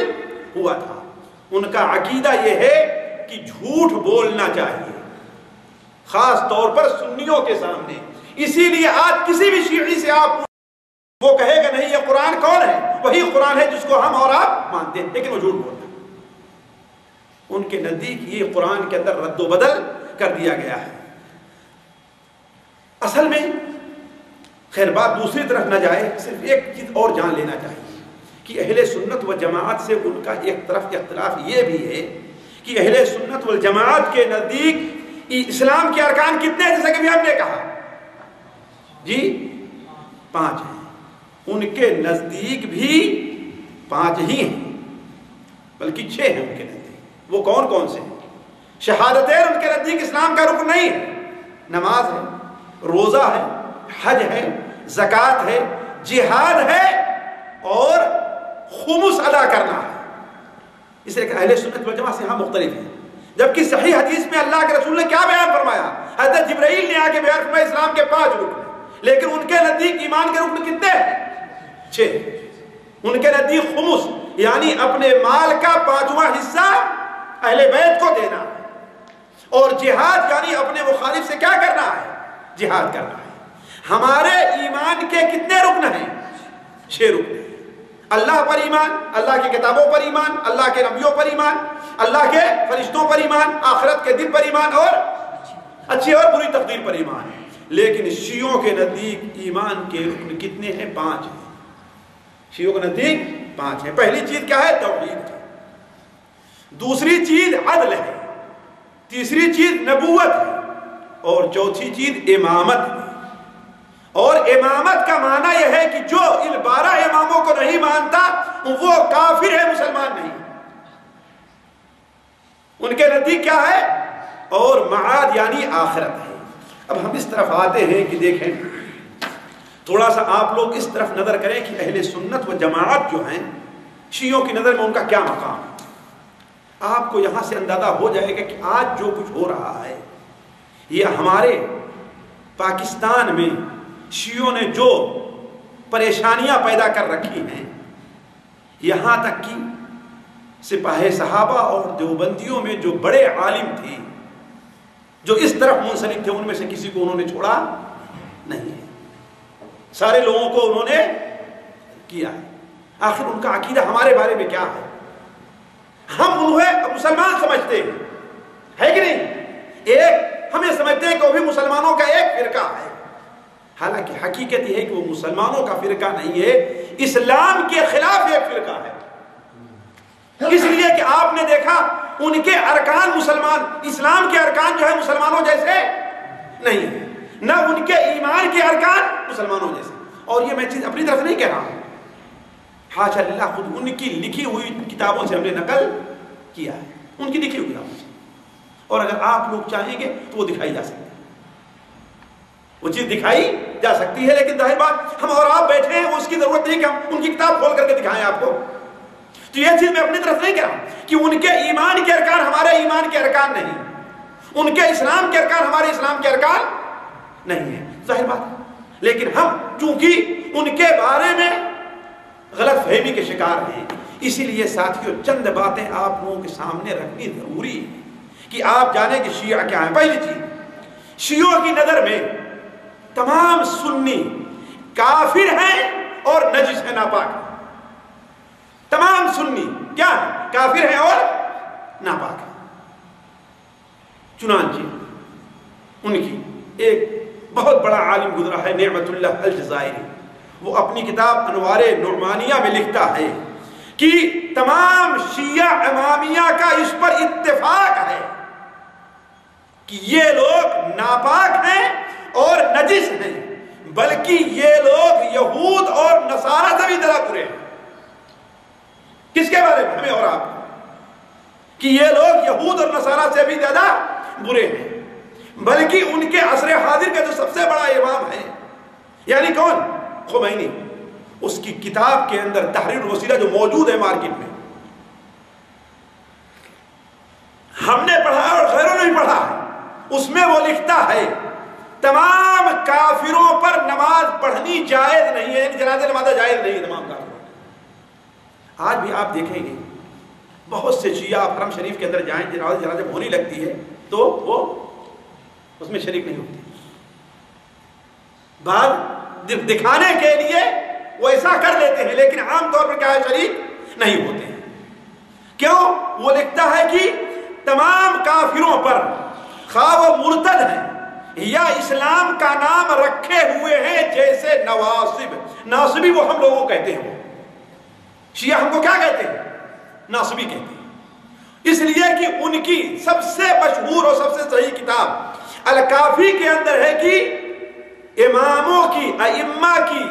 ہوا تھا۔ ان کا عقیدہ یہ ہے کہ جھوٹ بولنا چاہیے، خاص طور پر سنیوں کے سامنے۔ اسی لیے آج کسی بھی شیعی سے آپ وہ کہے گا نہیں یہ قرآن کون ہے؟ وہی قرآن ہے جس کو ہم اور آپ مانتے ہیں، لیکن وہ جھوٹ بولتا ہے۔ ان کے نزدیک یہ قرآن کے اندر رد و بدل کر دیا گیا ہے۔ اصل میں خیر بات دوسری طرف نہ جائے، صرف ایک چیز اور جان لینا چاہیے کہ اہل سنت و جماعت سے ان کا ایک طرف اختلاف یہ بھی ہے کہ اہل سنت والجماعت کے نزدیک اسلام کے ارکان کتنے ہیں؟ جیسا کہ ہم نے کہا جی 5 ہیں، ان کے نزدیک بھی 5 ہی ہیں، بلکہ 6 ہیں ان کے نزدیک۔ وہ کون کون سے ہیں؟ شہادتین ان کے نزدیک اسلام کا رکن نہیں ہے، نماز ہے، روزہ ہے، حج ہے، زکوٰۃ ہے، جہاد ہے اور خمس ادا کرنا ہے۔ اس لیے کہ اہل سنت والجماعت سے ہم مختلف ہیں، جبکہ صحیح حدیث میں اللہ کے رسول نے کیا بیان فرمایا؟ حضرت جبرائیل نے آ کے بیان فرمایا اسلام کے 5 رکن ہیں، لیکن ان کے نزدیک ایمان کے رکن کتنے ہیں؟ 6۔ ان کے نزدیک خمس یعنی اپنے مال کا 5واں حصہ اہل بیت کو دینا ہے، اور جہاد یعنی اپنے مخالف سے کیا کرنا ہے؟ جہاد کرنا ہے۔ ہمارے ایمان کے کتنے رکن ہیں؟ 6 رکن ہیں۔ اللہ پر ایمان، اللہ کی کتابوں پر ایمان، اللہ کے نبیوں پر ایمان، اللہ کے فرشتوں پر ایمان، آخرت کے دن پر ایمان، اور اچھی اور بری تقدیر پر ایمان۔ لیکن شیعوں کے نزدیک ایمان کے رکن کتنے ہیں؟ 5 ہیں۔ شیعوں کے نزدیک 5 ہیں۔ پہلی چیز کیا ہے؟ توحید ہے، دوسری چیز عدل ہے، تیسری چیز نبوت ہے، اور چوتھی چیز امامت ہے۔ اور امامت کا معنی یہ ہے کہ جو ان 12 اماموں کو نہیں مانتا وہ کافر ہے، مسلمان نہیں۔ ان کے نزدیک کیا ہے؟ اور معاد یعنی آخرت ہے۔ اب ہم اس طرف آتے ہیں کہ دیکھیں تھوڑا سا آپ لوگ اس طرف نظر کریں کہ اہل سنت و جماعت جو ہیں شیعوں کی نظر میں ان کا کیا مقام ہے۔ آپ کو یہاں سے اندازہ ہو جائے گا کہ آج جو کچھ ہو رہا ہے یہ ہمارے پاکستان میں شیعوں نے جو پریشانیاں پیدا کر رکھی ہیں، یہاں تک کہ سپاہ صحابہ اور دیوبندیوں میں جو بڑے عالم تھے جو اس طرف منسلک تھے ان میں سے کسی کو انہوں نے چھوڑا نہیں ہے، سارے لوگوں کو انہوں نے کیا ہے۔ آخر ان کا عقیدہ ہمارے بارے میں کیا ہے؟ ہم انہیں مسلمان سمجھتے ہیں، ہے کہ نہیں؟ ایک ہمیں سمجھتے ہیں کہ وہ بھی مسلمانوں کا ایک فرقہ ہے، حالانکہ حقیقت یہ ہے کہ وہ مسلمانوں کا فرقہ نہیں ہے، اسلام کے خلاف ایک فرقہ ہے۔ اس لیے کہ آپ نے دیکھا ان کے ارکان اسلام کے ارکان جو ہے مسلمانوں جیسے نہیں ہے، نہ ان کے ایمان کے ارکان مسلمانوں جیسے۔ اور یہ میں چیز اپنی طرف نہیں کہہ رہا ہوں، حاشا اللہ، خود ان کی لکھی ہوئی کتابوں سے ہم نے نقل کیا ہے، ان کی لکھی ہوئی کتابوں سے۔ اور اگر آپ لوگ چاہیں گے تو وہ دکھائی جا سکتی ہے، وہ چیز دکھائی جا سکتی ہے، لیکن ظاہر بات ہم اور آپ بیٹھے ہیں، اس کی ضرورت نہیں کہ ہم ان کی کتاب کھول کر کے دکھائیں آپ کو۔ تو یہ چیز میں اپنی طرف نہیں کہہ رہا ہوں کہ ان کے ایمان کے ارکان ہمارے ایمان کے ارکان نہیں، ان کے اسلام کے ارکان ہمارے اسلام کے ارکان نہیں ہیں، ظاہر بات ہے۔ لیکن ہم چونکہ ان کے بارے میں غلط فہمی کے شکار ہیں، اسی لیے ساتھیوں چند باتیں آپ لوگوں کے سامنے رکھنی ضروری ہے کہ آپ جانیں کہ شیعہ کیا ہیں۔ پہلی چیز، شیعوں کی نظر میں تمام سنی کافر ہیں اور نجس ہیں، ناپاک ہیں۔ تمام سنی کیا ہیں؟ کافر ہیں اور ناپاک ہیں۔ چنانچہ ان کی ایک بہت بڑا عالم گزرا ہے نعمت اللہ الجزائری، وہ اپنی کتاب انوار نعمانیہ میں لکھتا ہے کہ تمام شیعہ امامیہ کا اس پر اتفاق ہے کہ یہ لوگ ناپاک ہیں اور نجس ہیں، بلکہ یہ لوگ یہود اور نصارہ سے بھی زیادہ برے ہیں۔ کس کے بارے میں؟ ہمیں اور آپ کہ یہ لوگ یہود اور نصارہ سے بھی زیادہ برے ہیں، بلکہ ان کے عصر حاضر کا جو سب سے بڑا امام ہے، یعنی کون؟ خمینی، اس کی کتاب کے اندر تحریر الوسیلہ جو موجود ہے مارکیٹ میں، ہم نے پڑھا اور غیروں نے بھی پڑھا، اس میں وہ لکھتا ہے تمام کافروں پر نماز پڑھنی جائز نہیں ہے، یعنی جنازہ نماز جائز نہیں ہے تمام کافروں۔ آج بھی آپ دیکھیں گے بہت سے شیعہ حرم شریف کے اندر جائیں، جنازہ جب ہونی لگتی ہے تو وہ اس میں شریک نہیں ہوتے، بعض دکھانے کے لیے وہ ایسا کر لیتے ہیں، لیکن عام طور پر کیا ہے؟ شریک نہیں ہوتے ہیں۔ کیوں؟ وہ لکھتا ہے کہ تمام کافروں پر، خواہ وہ مرتد ہیں یا اسلام کا نام رکھے ہوئے ہیں جیسے نواصب. ناصبی وہ ہم لوگوں کہتے ہیں، وہ شیعہ ہم کو کیا کہتے ہیں؟ ناصبی کہتے ہیں. اس لیے کہ ان کی سب سے مشہور اور سب سے صحیح کتاب الکافی کے اندر ہے کہ اماموں کی، ائمہ کی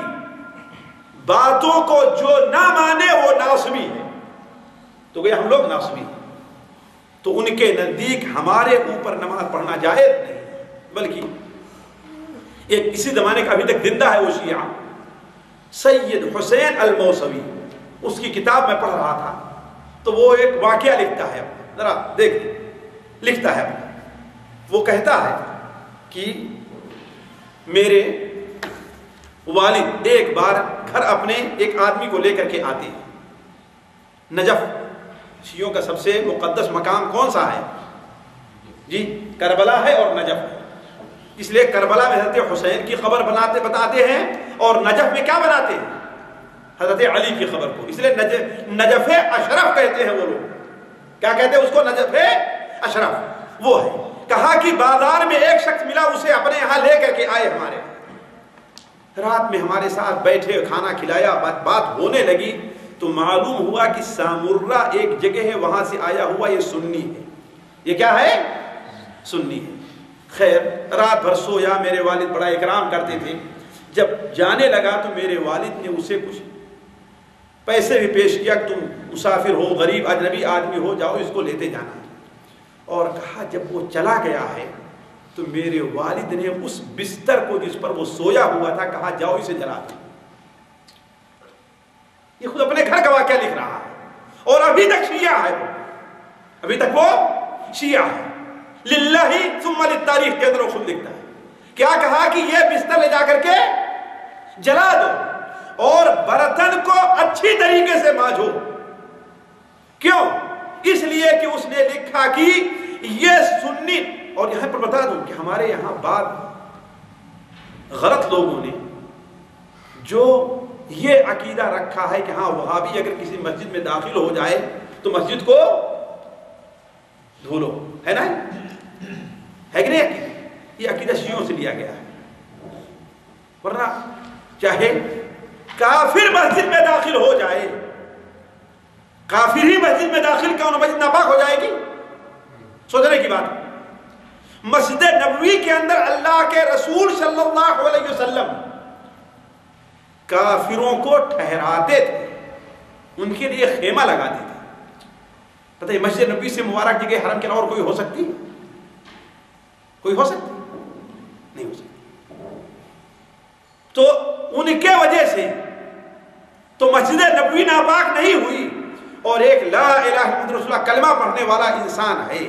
باتوں کو جو نہ مانے وہ ناصبی ہے. تو کہ ہم لوگ ناصبی ہیں. تو ان کے نزدیک ہمارے اوپر نماز پڑھنا جائز نہیں، بلکہ ایک اسی زمانے کا ابھی تک زندہ ہے وہ شیعہ سید حسین الموسوی. اس کی کتاب میں پڑھ رہا تھا تو وہ ایک واقعہ لکھتا ہے، ذرا دیکھ لکھتا ہے. وہ کہتا ہے کہ میرے والد ایک بار گھر اپنے ایک آدمی کو لے کر کے آتے ہیں. نجف شیعوں کا سب سے مقدس مقام کون سا ہے؟ جی کربلا ہے اور نجف ہے. اس لیے کربلا میں حضرت حسین کی خبر بتاتے ہیں اور نجف میں کیا بناتے ہیں؟ حضرت علی کی خبر کو. اس لیے نجف اشرف کہتے ہیں وہ لوگ. کیا کہتے ہیں اس کو؟ Najaf Ashraf. وہ ہے. کہا کہ بازار میں ایک شخص ملا، اسے اپنے یہاں لے کر کے آئے ہمارے. رات میں ہمارے ساتھ بیٹھے، کھانا کھلایا، بات ہونے لگی تو معلوم ہوا کہ سامرہ ایک جگہ ہے، وہاں سے آیا ہوا یہ سنی ہے. یہ کیا ہے؟ سنی ہے. خیر رات بھر سویا. میرے والد بڑا اکرام کرتے تھے. جب جانے لگا تو میرے والد نے اسے کچھ پیسے بھی پیش کیا کہ تم مسافر ہو، غریب اجنبی آدمی ہو، جاؤ اس کو لیتے جانا. اور کہا جب وہ چلا گیا ہے تو میرے والد نے اس بستر کو جس پر وہ سویا ہوا تھا کہا جاؤ اسے جلا دو. یہ خود اپنے گھر کا واقعہ لکھ رہا ہے اور ابھی تک شیعہ ہے. ابھی تک وہ شیعہ ہے. للہ ثم للتاریخ کے اندر وہ خود لکھتا ہے. کیا کہا کہ یہ بستر لے جا کر کے جلا دو اور برتن کو اچھی طریقے سے مانجھو. کیوں؟ اس لیے کہ اس نے لکھا کہ یہ سنی. اور یہاں پر بتا دوں کہ ہمارے یہاں بعض غلط لوگوں نے جو یہ عقیدہ رکھا ہے کہ ہاں وہابی اگر کسی مسجد میں داخل ہو جائے تو مسجد کو دھولو، ہے نا؟ ہے کہ نہیں؟ یہ عقیدہ شیعوں سے لیا گیا ہے. ورنہ چاہے کافر مسجد میں داخل ہو جائے، کافر ہی مسجد میں داخل کیا مسجد ناپاک ہو جائے گی؟ سوچنے کی بات. مسجد نبوی کے اندر اللہ کے رسول صلی اللہ علیہ وسلم کافروں کو ٹھہراتے تھے، ان کے لیے خیمہ لگاتے تھے. پتہ ہے مسجد نبوی سے مبارک جگہ حرم کے علاوہ اور کوئی ہو سکتی؟ کوئی ہو سکتی؟ نہیں ہو سکتی. تو ان کے وجہ سے تو مسجد نبوی ناپاک نہیں ہوئی. اور ایک لا الہ الا اللہ رسول اللہ کلمہ پڑھنے والا انسان ہے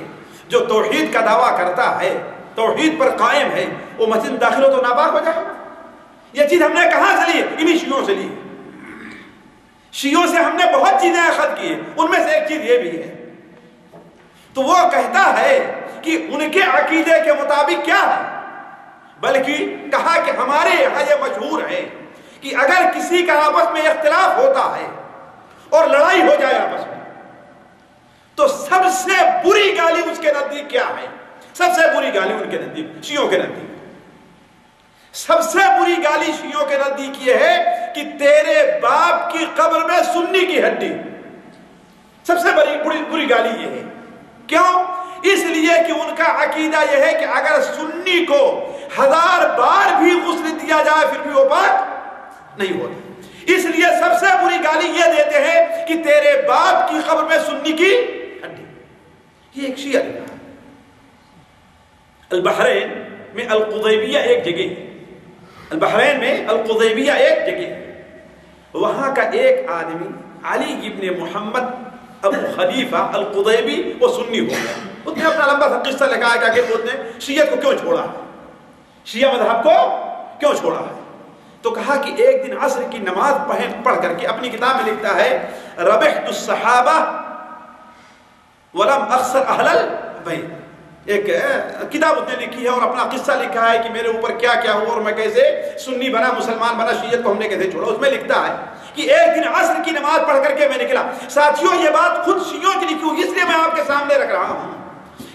جو توحید کا دعویٰ کرتا ہے، توحید پر قائم ہے، وہ مسجد میں داخل ہو تو ناپاک ہو جائے. یہ چیز ہم نے کہاں سے لی؟ انہی شیعوں سے لی. شیعوں سے ہم نے بہت چیزیں اخذ کی، ان میں سے ایک چیز یہ بھی ہے. تو وہ کہتا ہے کہ ان کے عقیدے کے مطابق کیا ہے، بلکہ کہا کہ ہمارے یہاں یہ مشہور ہے کہ اگر کسی کا آپس میں اختلاف ہوتا ہے اور لڑائی ہو جائے آپس میں تو سب سے بری گالی اس کے نزدیک کیا ہے؟ سب سے بری گالی ان کے نزدیک، شیعوں کے نزدیک سب سے بری گالی شیعوں کے نزدیک یہ ہے کہ تیرے باپ کی قبر میں سنی کی ہڈی. سب سے بری گالی یہ ہے. کیوں؟ اس لیے کہ ان کا عقیدہ یہ ہے کہ اگر سنی کو 1000 بار بھی غسل دیا جائے پھر بھی وہ پاک نہیں ہوتا. اس لیے سب سے بری گالی یہ دیتے ہیں کہ تیرے باپ کی قبر میں سنی کی ہڈی. یہ ایک شیعہ ہے. البحرین میں القضیبیہ ایک جگہ ہے. البحرین میں القضیبیہ ایک جگہ ہے. وہاں کا ایک آدمی علی ابن محمد ابو خلیفہ القضیبی وہ سنی ہو گیا. اس نے اپنا لمبا سا قصہ لگایا کہ آخر اس نے شیعت کو کیوں چھوڑا ہے، شیعہ مذہب کو کیوں چھوڑا ہے. تو کہا کہ ایک دن عصر کی نماز پڑھ کر کے اپنی کتاب میں لکھتا ہے ربحت الصحابہ ولم اخسر اہل البیت. ایک کتاب اس نے لکھی ہے اور اپنا قصہ لکھا ہے کہ میرے اوپر کیا کیا ہوا اور میں کیسے سنی بنا، مسلمان بنا، شیعت کو ہم نے کیسے چھوڑا. اس میں لکھتا ہے کہ ایک دن عصر کی نماز پڑھ کر کے میں نکلا. ساتھیوں یہ بات خود شیعوں کی لکھی ہوئی اس لیے میں آپ کے سامنے رکھ رہا ہوں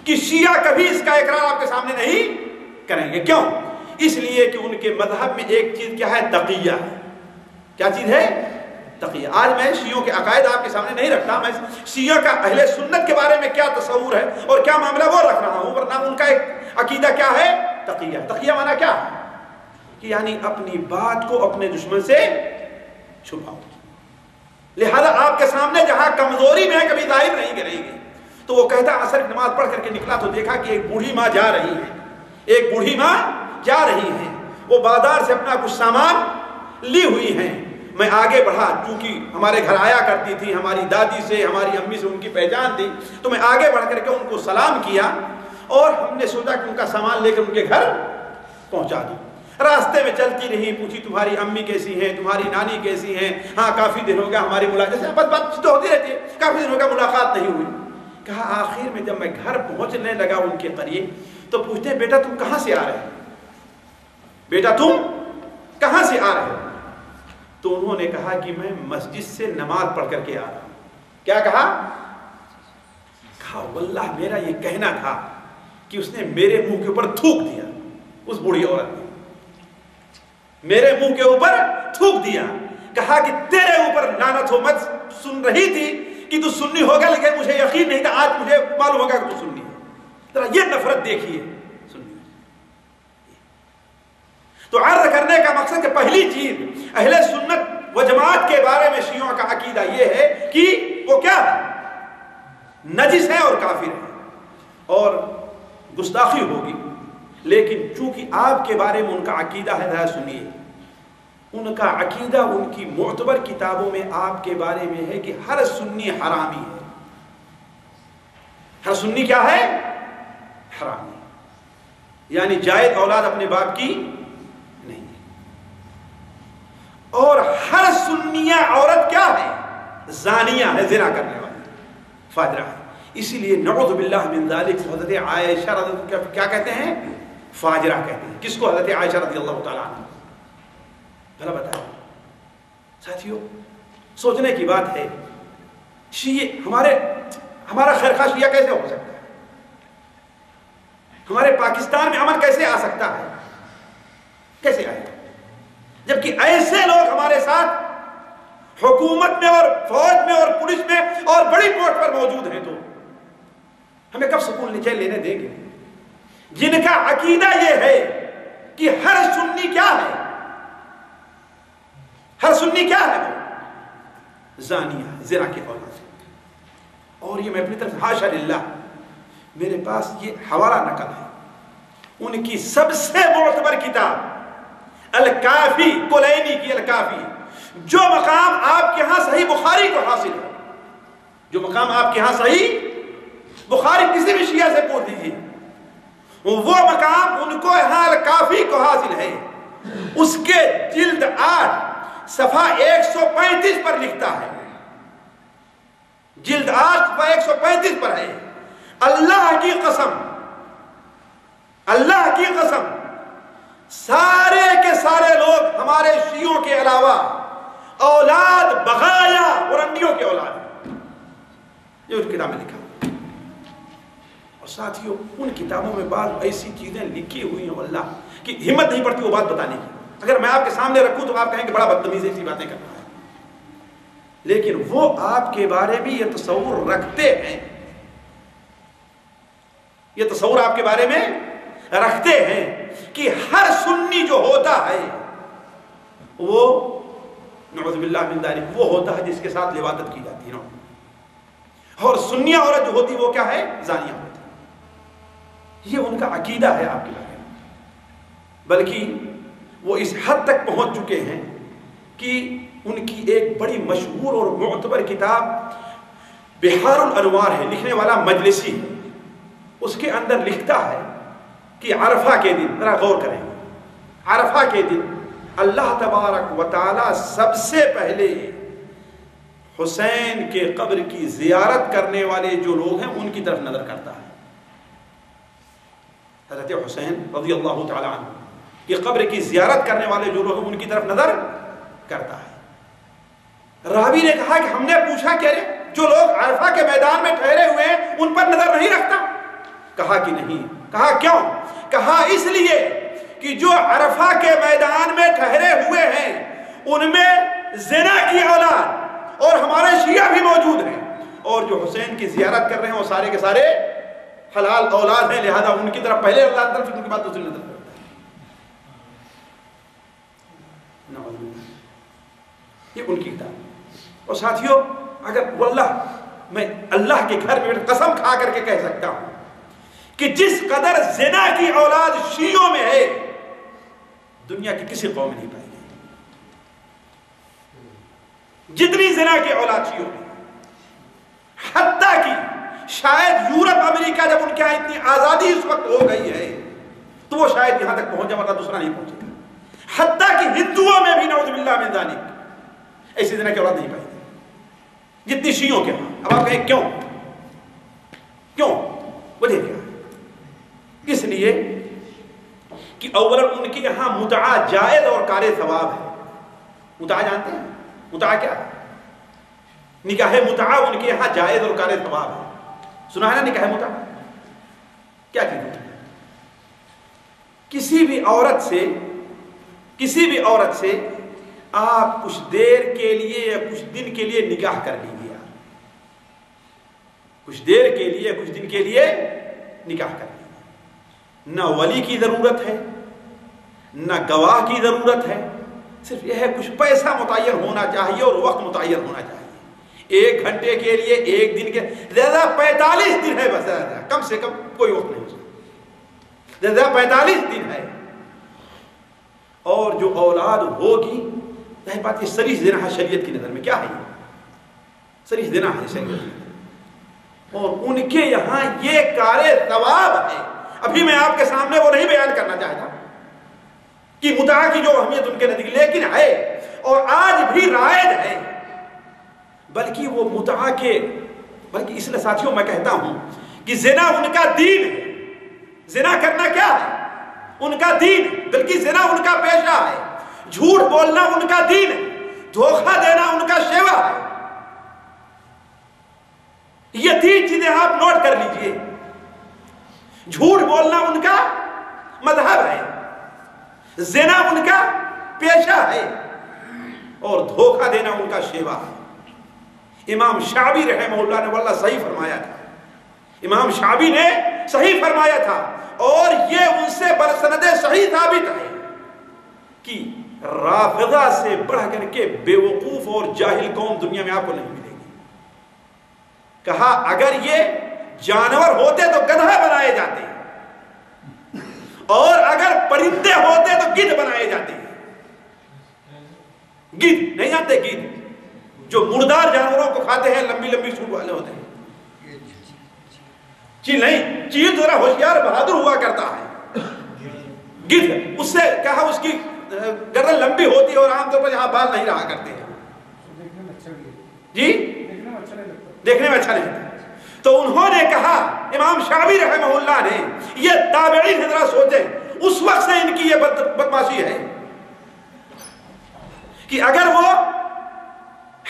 کہ شیعہ کبھی اس کا اقرار آپ کے سامنے نہیں کریں گے. کیوں؟ اس لیے کہ ان کے مذہب میں ایک چیز کیا ہے؟ تقیہ ہے. کیا چیز ہے؟ تقیہ. آج میں شیعوں کے عقائد آپ کے سامنے نہیں رکھتا، میں شیعہ کا اہل سنت کے بارے میں کیا تصور ہے اور کیا معاملہ وہ رکھ رہا ہوں، ورنہ ان کا ایک عقیدہ کیا ہے؟ تقیہ. تقیہ معنی کیا ہے؟ کہ یعنی اپنی بات کو اپنے دشمن سے چھپاؤ. لہذا آپ کے سامنے جہاں کمزوری میں کبھی ظاہر نہیں کرے گی. تو وہ کہتا عصر کی نماز پڑھ کر کے نکلا تو دیکھا کہ ایک بوڑھی ماں جا رہی ہے، ایک بوڑھی ماں جا رہی ہے، وہ بازار سے اپنا کچھ سامان لی ہوئی ہیں. میں آگے بڑھا، چونکہ ہمارے گھر آیا کرتی تھی، ہماری دادی سے ہماری امی سے ان کی پہچان تھی، تو میں آگے بڑھ کر کے ان کو سلام کیا اور ہم نے سوچا کہ ان کا سامان لے کر ان کے گھر پہنچا دوں. راستے میں چلتی رہی، پوچھی تمہاری امی کیسی ہیں، تمہاری نانی کیسی ہیں، ہاں کافی دن ہو گیا ہماری ملاقات، بس بات تو ہوتی رہتی ہے، کافی دن ہو گیا ملاقات نہیں ہوئی. کہا آخر میں جب میں گھر پہنچنے لگا ان کے قریب تو پوچھتے ہیں بیٹا تم کہاں سے آ رہے ہو، بیٹا تم کہاں سے آ رہے ہو؟ تو انہوں نے کہا کہ میں مسجد سے نماز پڑھ کر کے آ رہا ہوں. کیا کہا؟ کہا واللہ میرا یہ کہنا تھا کہ اس نے میرے منہ کے اوپر تھوک دیا، اس بوڑھی عورت نے میرے منہ کے اوپر تھوک دیا. کہا کہ تیرے اوپر لعنت ہو، میں سن رہی تھی کہ تو سنی ہوگا لیکن مجھے یقین نہیں تھا، آج مجھے معلوم ہوگا کہ تو سنی ہے. ذرا یہ نفرت دیکھیے. تو عرض کرنے کا مقصد کہ پہلی چیز اہل سنت و جماعت کے بارے میں شیعوں کا عقیدہ یہ ہے کہ وہ کیا ہے؟ نجس ہے اور کافر ہے اور گستاخی ہوگی. لیکن چونکہ آپ کے بارے میں ان کا عقیدہ ہے، ذرا سنیے. ان کا عقیدہ ان کی معتبر کتابوں میں آپ کے بارے میں ہے کہ ہر سنی حرامی ہے. ہر سنی کیا ہے؟ حرامی، یعنی جائز اولاد اپنے باپ کی نہیں. اور ہر سنیہ عورت کیا ہے؟ زانیہ ہے، زنا کرنے والی، فاجرہ ہے. اسی لیے نعوذ باللہ من ذالک حضرت عائشہ رضی اللہ عنہ کیا کہتے ہیں؟ فاجرہ کہتے ہیں. کس کو؟ حضرت عائشہ رضی اللہ تعالیٰ عنہ. بھلا بتائیں ساتھیوں، سوچنے کی بات ہے. ہمارا خیرخواہ شیعہ کیسے ہو سکتا ہے؟ ہمارے پاکستان میں امن کیسے آ سکتا ہے؟ کیسے آئے گا جبکہ ایسے لوگ ہمارے ساتھ حکومت میں اور فوج میں اور پولیس میں اور بڑی پوسٹ پر موجود ہیں؟ تو ہمیں کب سکون نیچے لینے دیں گے؟ جن کا عقیدہ یہ ہے کہ ہر سنی کیا ہے؟ ہر سنی کیا ہے؟ وہ زانیہ، زنا کی اولاد ہے. اور یہ میں اپنی طرف حاشا للہ میرے پاس یہ حوالہ نقل ہے ان کی سب سے معتبر کتاب الکافی، کلینی کی الکافی. جو مقام آپ کے ہاں صحیح بخاری کو حاصل ہے، جو مقام آپ کے ہاں صحیح بخاری، کسی بھی شیعہ سے پوچھ دیجیے، وہ مقام ان کو یہاں الکافی کو حاصل ہے. اس کے جلد 8 صفحہ 135 پر لکھتا ہے، جلد 8 صفحہ 135 پر ہے. اللہ کی قسم، اللہ کی قسم، سارے کے سارے لوگ ہمارے شیعوں کے علاوہ اولاد بغایا اور انڈیوں کے اولاد ہیں. یہ اس کتاب میں لکھا. اور ساتھیوں ان کتابوں میں بعض ایسی چیزیں لکھی ہوئی ہیں اللہ کی ہمت نہیں پڑتی وہ بات بتانے کی. اگر میں آپ کے سامنے رکھوں تو آپ کہیں کہ بڑا بدتمیز ایسی باتیں کر رہا ہے، لیکن وہ آپ کے بارے میں یہ تصور رکھتے ہیں، یہ تصور آپ کے بارے میں رکھتے ہیں کہ ہر سنی جو ہوتا ہے وہ نعوذ باللہ من ذالک وہ ہوتا ہے جس کے ساتھ لواطت کی جاتی ہے، اور سنیہ عورت جو ہوتی وہ کیا ہے؟ زانیہ ہوتی ہے. یہ ان کا عقیدہ ہے آپ کے بارے میں. بلکہ وہ اس حد تک پہنچ چکے ہیں کہ ان کی ایک بڑی مشہور اور معتبر کتاب بحار الانوار ہے، لکھنے والا مجلسی ہے. اس کے اندر لکھتا ہے کہ عرفہ کے دن، ذرا غور کریں، عرفہ کے دن اللہ تبارک و تعالی سب سے پہلے حسین کے قبر کی زیارت کرنے والے جو لوگ ہیں ان کی طرف نظر کرتا ہے. حضرت حسین رضی اللہ تعالی عنہ کی قبر کی زیارت کرنے والے جو لوگ ہیں ان کی طرف نظر کرتا ہے. راوی نے کہا کہ ہم نے پوچھا کہ جو لوگ عرفہ کے میدان میں ٹھہرے ہوئے ہیں ان پر نظر نہیں رکھتا؟ کہا کہ نہیں. کہا کیوں؟ کہا اس لیے کہ جو عرفہ کے میدان میں ٹھہرے ہوئے ہیں ان میں زنا کی اولاد اور ہمارے شیعہ بھی موجود ہیں، اور جو حسین کی زیارت کر رہے ہیں وہ سارے کے سارے حلال اولاد ہیں، لہذا ان کی طرف پہلے اللہ طرف ان کی بات دوسری نظر. یہ ان کی کتاب. اور ساتھیوں اگر واللہ میں اللہ کے گھر میں قسم کھا کر کے کہہ سکتا ہوں کہ جس قدر زنا کی اولاد شیعوں میں ہے دنیا کی کسی قوم میں نہیں پائی گئی. جتنی زنا کی اولاد شیعوں میں، حتیٰ کہ شاید یورپ امریکہ جب ان کے یہاں اتنی آزادی اس وقت ہو گئی ہے تو وہ شاید یہاں تک پہنچ جائے، ورنہ دوسرا نہیں پہنچے گا. حتیٰ کہ ہندوؤں میں بھی نعوذ باللہ من ذالک ایسی زنا کی اولاد نہیں پائی گئی جتنی شیعوں کے ہاں. اب آپ کہیں کیوں؟ وجہ کیا؟ اس لیے کہ اولا ان کے یہاں متعہ جائز اور کار ثواب ہے. متعہ جانتے ہیں؟ متعہ کیا ہے؟ نکاح متعہ ان کے یہاں جائز اور کار ثواب ہے. سنا ہے نا نکاح متعہ؟ کیا چیز ہے؟ کسی بھی عورت سے آپ کچھ دیر کے لیے یا کچھ دن کے لیے نکاح کر لیجیے. کچھ دیر کے لیے کچھ دن کے لیے نکاح کر لیجیے. نہ ولی کی ضرورت ہے نہ گواہ کی ضرورت ہے، صرف یہ ہے کچھ پیسہ متعین ہونا چاہیے اور وقت متعین ہونا چاہیے. 1 گھنٹے کے لیے 1 دن کے زیادہ 45 دن ہے بس، زیادہ کم سے کم کوئی وقت نہیں ہو سکتا، زیادہ 45 دن ہے. اور جو اولاد ہوگی ظاہر بات یہ صریح زنا ہے شریعت کی نظر میں. کیا ہے یہ؟ صریح زنا ہے شریعت کی نظر میں، اور ان کے یہاں یہ کار ثواب ہے. ابھی میں آپ کے سامنے وہ نہیں بیان کرنا چاہتا کہ متعہ کی جو اہمیت ان کے نزدیک لیکن ہے اور آج بھی رائج ہے، بلکہ وہ متعہ کے بلکہ اس لیے ساتھیوں میں کہتا ہوں کہ زنا ان کا دین ہے. زنا کرنا کیا ہے؟ ان کا دین. بلکہ زنا ان کا پیشہ ہے، جھوٹ بولنا ان کا دین ہے، دھوکہ دینا ان کا شیوا ہے. یہ 3 چیزیں آپ نوٹ کر لیجئے. جھوٹ بولنا ان کا مذہب ہے، زنا ان کا پیشہ ہے، اور دھوکہ دینا ان کا شیوا ہے. امام شعبی رحمہ اللہ نے واللہ صحیح فرمایا تھا. امام شعبی نے صحیح فرمایا تھا، اور یہ ان سے برسند صحیح ثابت ہے کہ رافضہ سے بڑھ کر کے بے وقوف اور جاہل قوم دنیا میں آپ کو نہیں ملے گی. کہا اگر یہ جانور ہوتے تو گدھا بنائے جاتے، اور اگر پرندے ہوتے تو گدھ بنائے جاتے. گدھ نہیں جانتے؟ گدھ جو مردار جانوروں کو کھاتے ہیں، لمبی لمبی سونڈ والے ہوتے ہیں. چیل نہیں، چیل ذرا ہوشیار بہادر ہوا کرتا ہے. گدھ اس سے کہا اس کی گردن لمبی ہوتی ہے اور عام طور پر یہاں بال نہیں رہا کرتے ہیں. جی دیکھنے میں اچھا نہیں لگتا. تو انہوں نے کہا امام شعبی رحمہ اللہ نے، یہ تابعین ذرا سوچیں اس وقت سے ان کی یہ بدماشی ہے کہ اگر وہ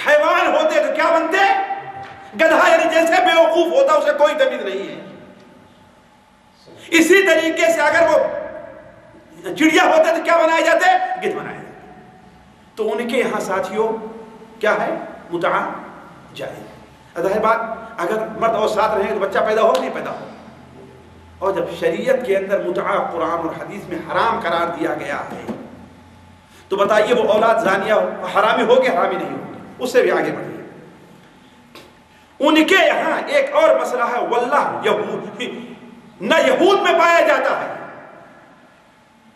حیوان ہوتے تو کیا بنتے؟ گدھا. یعنی جیسے بے وقوف ہوتا اسے کوئی تمیز نہیں ہے. اسی طریقے سے اگر وہ چڑیا ہوتے تو کیا بنائے جاتے؟ گدھ بنائے جاتے. تو ان کے یہاں ساتھیوں کیا ہے؟ متعہ جائز. ظاہر بات اگر مرد اور ساتھ رہیں تو بچہ پیدا ہو نہیں پیدا ہو. اور جب شریعت کے اندر متعہ قرآن اور حدیث میں حرام قرار دیا گیا ہے تو بتائیے وہ اولاد زانیہ حرامی ہوگی حرامی نہیں ہوگی؟ اس سے بھی آگے بڑھیے. ان کے یہاں ایک اور مسئلہ ہے، واللہ یہود نہ یہود میں پایا جاتا ہے،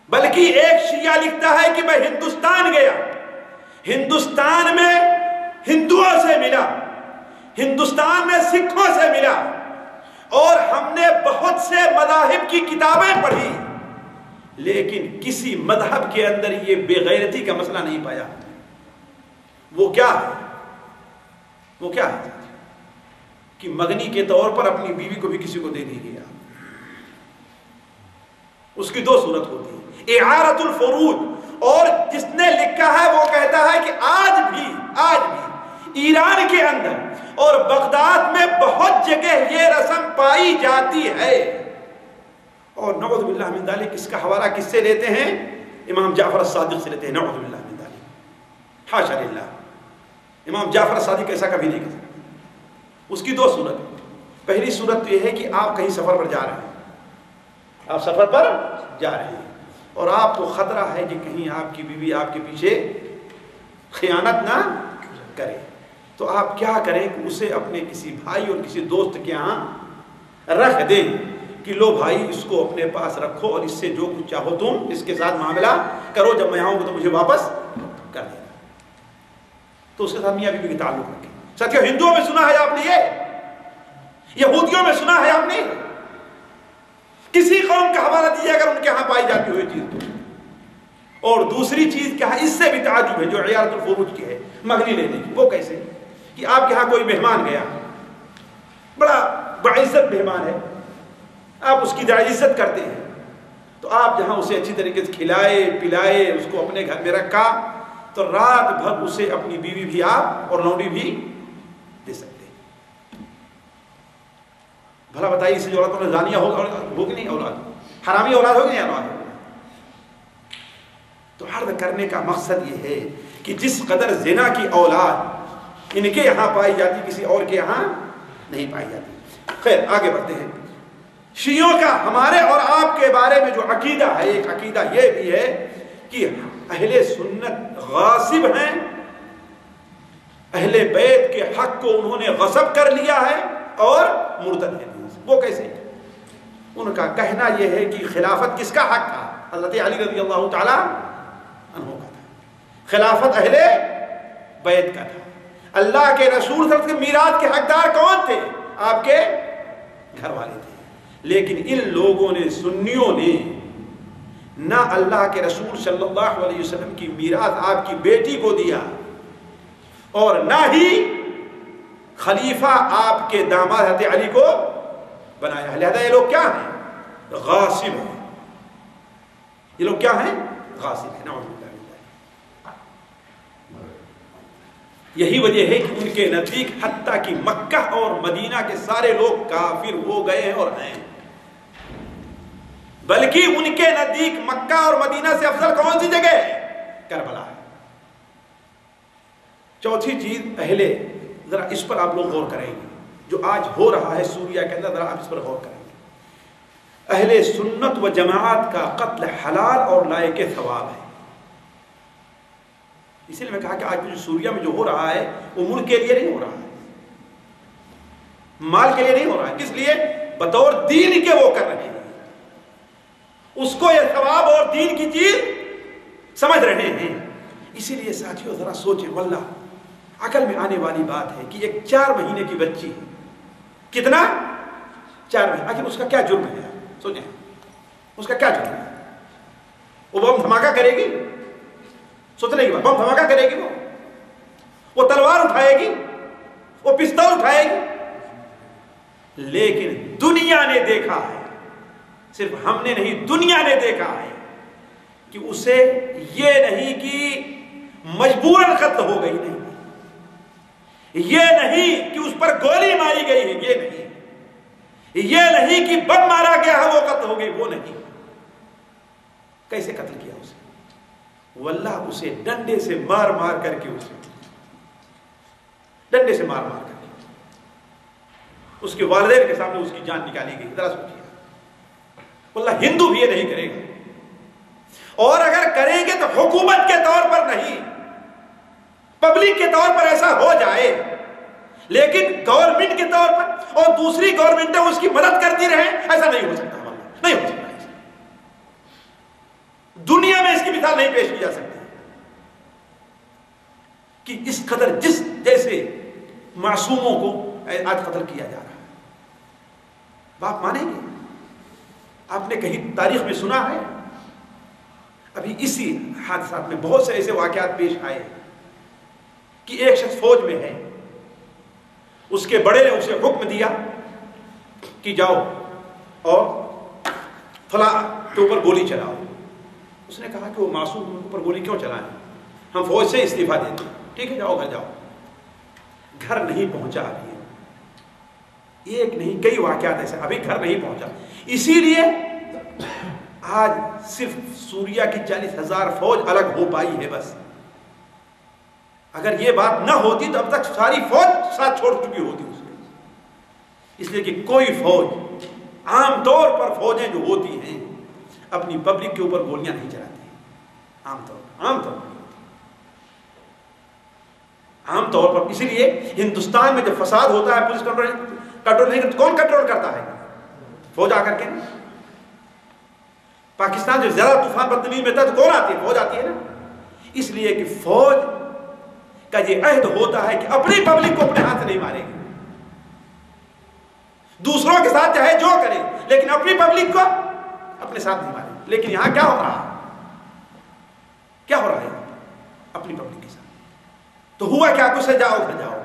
بلکہ ایک شیعہ لکھتا ہے کہ میں ہندوستان گیا، ہندوستان میں ہندوؤں سے ملا، ہندوستان میں سکھوں سے ملا، اور ہم نے بہت سے مذاہب کی کتابیں پڑھی، لیکن کسی مذہب کے اندر یہ بے غیرتی کا مسئلہ نہیں پایا. وہ کیا ہے؟ وہ کیا ہے کہ مغنی کے طور پر اپنی بیوی کو بھی کسی کو دے دی گیا. اس کی 2 صورت ہوتی ہے، اعارت الفروج، اور جس نے لکھا ہے وہ کہتا ہے کہ آج بھی ایران کے اندر اور بغداد میں بہت جگہ یہ رسم پائی جاتی ہے اور نعوذ باللہ من ذالک اس کا حوالہ کس سے لیتے ہیں؟ امام جعفر الصادق سے لیتے ہیں، نعوذ باللہ من ذالک، حاشا للہ۔ امام جعفر الصادق ایسا کبھی نہیں کر سکتے۔ اس کی دو صورت ہے، پہلی صورت تو یہ ہے کہ آپ کہیں سفر پر جا رہے ہیں، آپ سفر پر جا رہے ہیں اور آپ کو خطرہ ہے کہ کہیں آپ کی بیوی آپ کے پیچھے خیانت نہ کرے، تو آپ کیا کریں کہ اسے اپنے کسی بھائی اور کسی دوست کے ہاں رکھ دیں کہ لو بھائی اس کو اپنے پاس رکھو اور اس سے جو کچھ چاہو تم اس کے ساتھ معاملہ کرو، جب میں آؤں گا تو مجھے واپس کر دینا۔ تو اس کے ساتھ میاں بیوی کے تعلق رکھیں۔ ساتھیو، ہندوؤں میں سنا ہے آپ نے، یہ یہودیوں میں سنا ہے آپ نے، کسی قوم کا حوالہ دیجیے اگر ان کے ہاں پائی جاتی ہوئی چیز تو۔ اور دوسری چیز کیا ہے، اس سے بھی تعجب ہے، جو عیارت الفروج کی ہے، مگنی لینے کی۔ وہ کیسے کہ آپ کے ہاں کوئی مہمان گیا، بڑا باعزت مہمان ہے، آپ اس کی عزت کرتے ہیں، تو آپ جہاں اسے اچھی طریقے سے کھلائے پلائے، اس کو اپنے گھر میں رکھا، تو رات بھر اسے اپنی بیوی بھی آپ اور لونڈی بھی دے سکتے ہیں۔ بھلا بتائیے اس جو عورتوں نے زانیہ ہوگی نہیں اولاد، حرامی اولاد ہوگی نہیں اولاد؟ تو عرض کرنے کا مقصد یہ ہے کہ جس قدر زنا کی اولاد ان کے یہاں پائی جاتی، کسی اور کے یہاں نہیں پائی جاتی۔ خیر، آگے بڑھتے ہیں۔ شیعوں کا ہمارے اور آپ کے بارے میں جو عقیدہ ہے، ایک عقیدہ یہ بھی ہے کہ اہل سنت غاصب ہیں، اہل بیت کے حق کو انہوں نے غصب کر لیا ہے اور مرتد ہیں۔ وہ کیسے؟ ان کا کہنا یہ ہے کہ خلافت کس کا حق تھا؟ حضرت علی رضی اللہ تعالی عنہ کا تھا، خلافت اہل بیت کا تھا۔ اللہ کے رسول صلی اللہ علیہ وسلم کے میراث کے حقدار کون تھے؟ آپ کے گھر والے تھے۔ لیکن ان لوگوں نے، سنیوں نے، نہ اللہ کے رسول صلی اللہ علیہ وسلم کی میراث آپ کی بیٹی کو دیا اور نہ ہی خلیفہ آپ کے داماد حضرت علی کو بنایا۔ لہذا یہ لوگ کیا ہیں؟ غاصب ہیں۔ یہ لوگ کیا ہیں؟ غاصب ہیں۔ نعوذ باللہ۔ یہی وجہ ہے کہ ان کے نزدیک حتیٰ کہ مکہ اور مدینہ کے سارے لوگ کافر ہو گئے ہیں اور ہیں، بلکہ ان کے نزدیک مکہ اور مدینہ سے افضل کون سی جگہ ہے؟ کربلا ہے۔ چوتھی چیز، ذرا اس پر آپ لوگ غور کریں گے، جو آج ہو رہا ہے سوریہ کے اندر، ذرا آپ اس پر غور کریں گے۔ اہل سنت و جماعت کا قتل حلال اور لائق ثواب ہے۔ اس لیے میں کہا کہ آج جو سوریہ میں جو ہو رہا ہے وہ ملک کے لیے نہیں ہو رہا ہے، مال کے لیے نہیں ہو رہا ہے۔ کس لیے؟ بطور دین کے وہ کر رہے ہیں، اس کو یہ ثواب اور دین کی چیز سمجھ رہے ہیں۔ اسی لیے ساتھیوں ذرا سوچیں، واللہ عقل میں آنے والی بات ہے کہ ایک 4 مہینے کی بچی ہے، کتنا؟ 4 مہینے، آخر اس کا کیا جرم ہے؟ سوچیں، اس کا کیا جرم ہے؟ وہ بم دھماکہ کرے گی؟ سوچنے کی بات، بم دھماکہ کرے گی؟ وہ تلوار اٹھائے گی؟ وہ پستول اٹھائے گی؟ لیکن دنیا نے دیکھا ہے، صرف ہم نے نہیں، دنیا نے دیکھا ہے کہ اسے یہ نہیں کہ مجبوراً قتل ہو گئی، نہیں، یہ نہیں کہ اس پر گولی ماری گئی ہے، یہ نہیں، یہ نہیں کہ بم مارا گیا ہے وہ قتل ہو گئی، وہ نہیں۔ کیسے قتل کیا اسے؟ واللہ اسے ڈنڈے سے مار مار کر کے، اسے ڈنڈے سے مار مار کر کے اس کے والدین کے سامنے اس کی جان نکالی گئی۔ ذرا سوچیے، واللہ ہندو بھی یہ نہیں کرے گا، اور اگر کریں گے تو حکومت کے طور پر نہیں، پبلک کے طور پر ایسا ہو جائے، لیکن گورنمنٹ کے طور پر اور دوسری گورنمنٹیں اس کی مدد کرتی رہیں، ایسا نہیں ہو سکتا، واللہ نہیں ہو سکتا۔ دنیا میں اس کی مثال نہیں پیش کی جا سکتی کہ اس قدر جس جیسے معصوموں کو آج قتل کیا جا رہا ہے۔ باپ مانیں گے؟ آپ نے کہیں تاریخ میں سنا ہے؟ ابھی اسی حادثات میں بہت سے ایسے واقعات پیش آئے کہ ایک شخص فوج میں ہے، اس کے بڑے نے اسے حکم دیا کہ جاؤ اور فلاں کے اوپر گولی چلاؤ۔ اس نے کہا کہ وہ معصوم ان پر گولی کیوں چلائیں، ہم فوج سے استعفیٰ دیتے ہیں، ٹھیک ہے جاؤ گھر جاؤ۔ گھر نہیں پہنچا، ابھی ایک نہیں کئی واقعات ایسے، ابھی گھر نہیں پہنچا۔ اسی لیے آج صرف سوریا کی 40,000 فوج الگ ہو پائی ہے بس. اگر یہ بات نہ ہوتی تو اب تک ساری فوج ساتھ چھوڑ چکی ہوتی اس میں. اس لیے کہ کوئی فوج، عام طور پر فوجیں جو ہوتی ہیں اپنی پبلک کے اوپر گولیاں نہیں چلاتی ہیں. عام طور پر. اسی لیے ہندوستان میں جب فساد ہوتا ہے پولیس کنٹرول نہیں کرتی. کون کنٹرول کرتا ہے؟ فوج آ کر کے. پاکستان جو زیادہ طوفان بدتمیزی میں تھا تو کون آتی ہے؟ فوج آتی ہے نا. اس لیے کہ فوج کا یہ عہد ہوتا ہے کہ اپنی پبلک کو اپنے ہاتھ سے نہیں مارے گی. دوسروں کے ساتھ چاہے جو کرے لیکن اپنی پبلک کو اپنے ساتھ نہیں مارے. لیکن یہاں کیا ہو رہا ہے؟ اپنی پبلک کے ساتھ. تو ہوا کیا؟ کچھ سے جاؤ گھر جاؤ.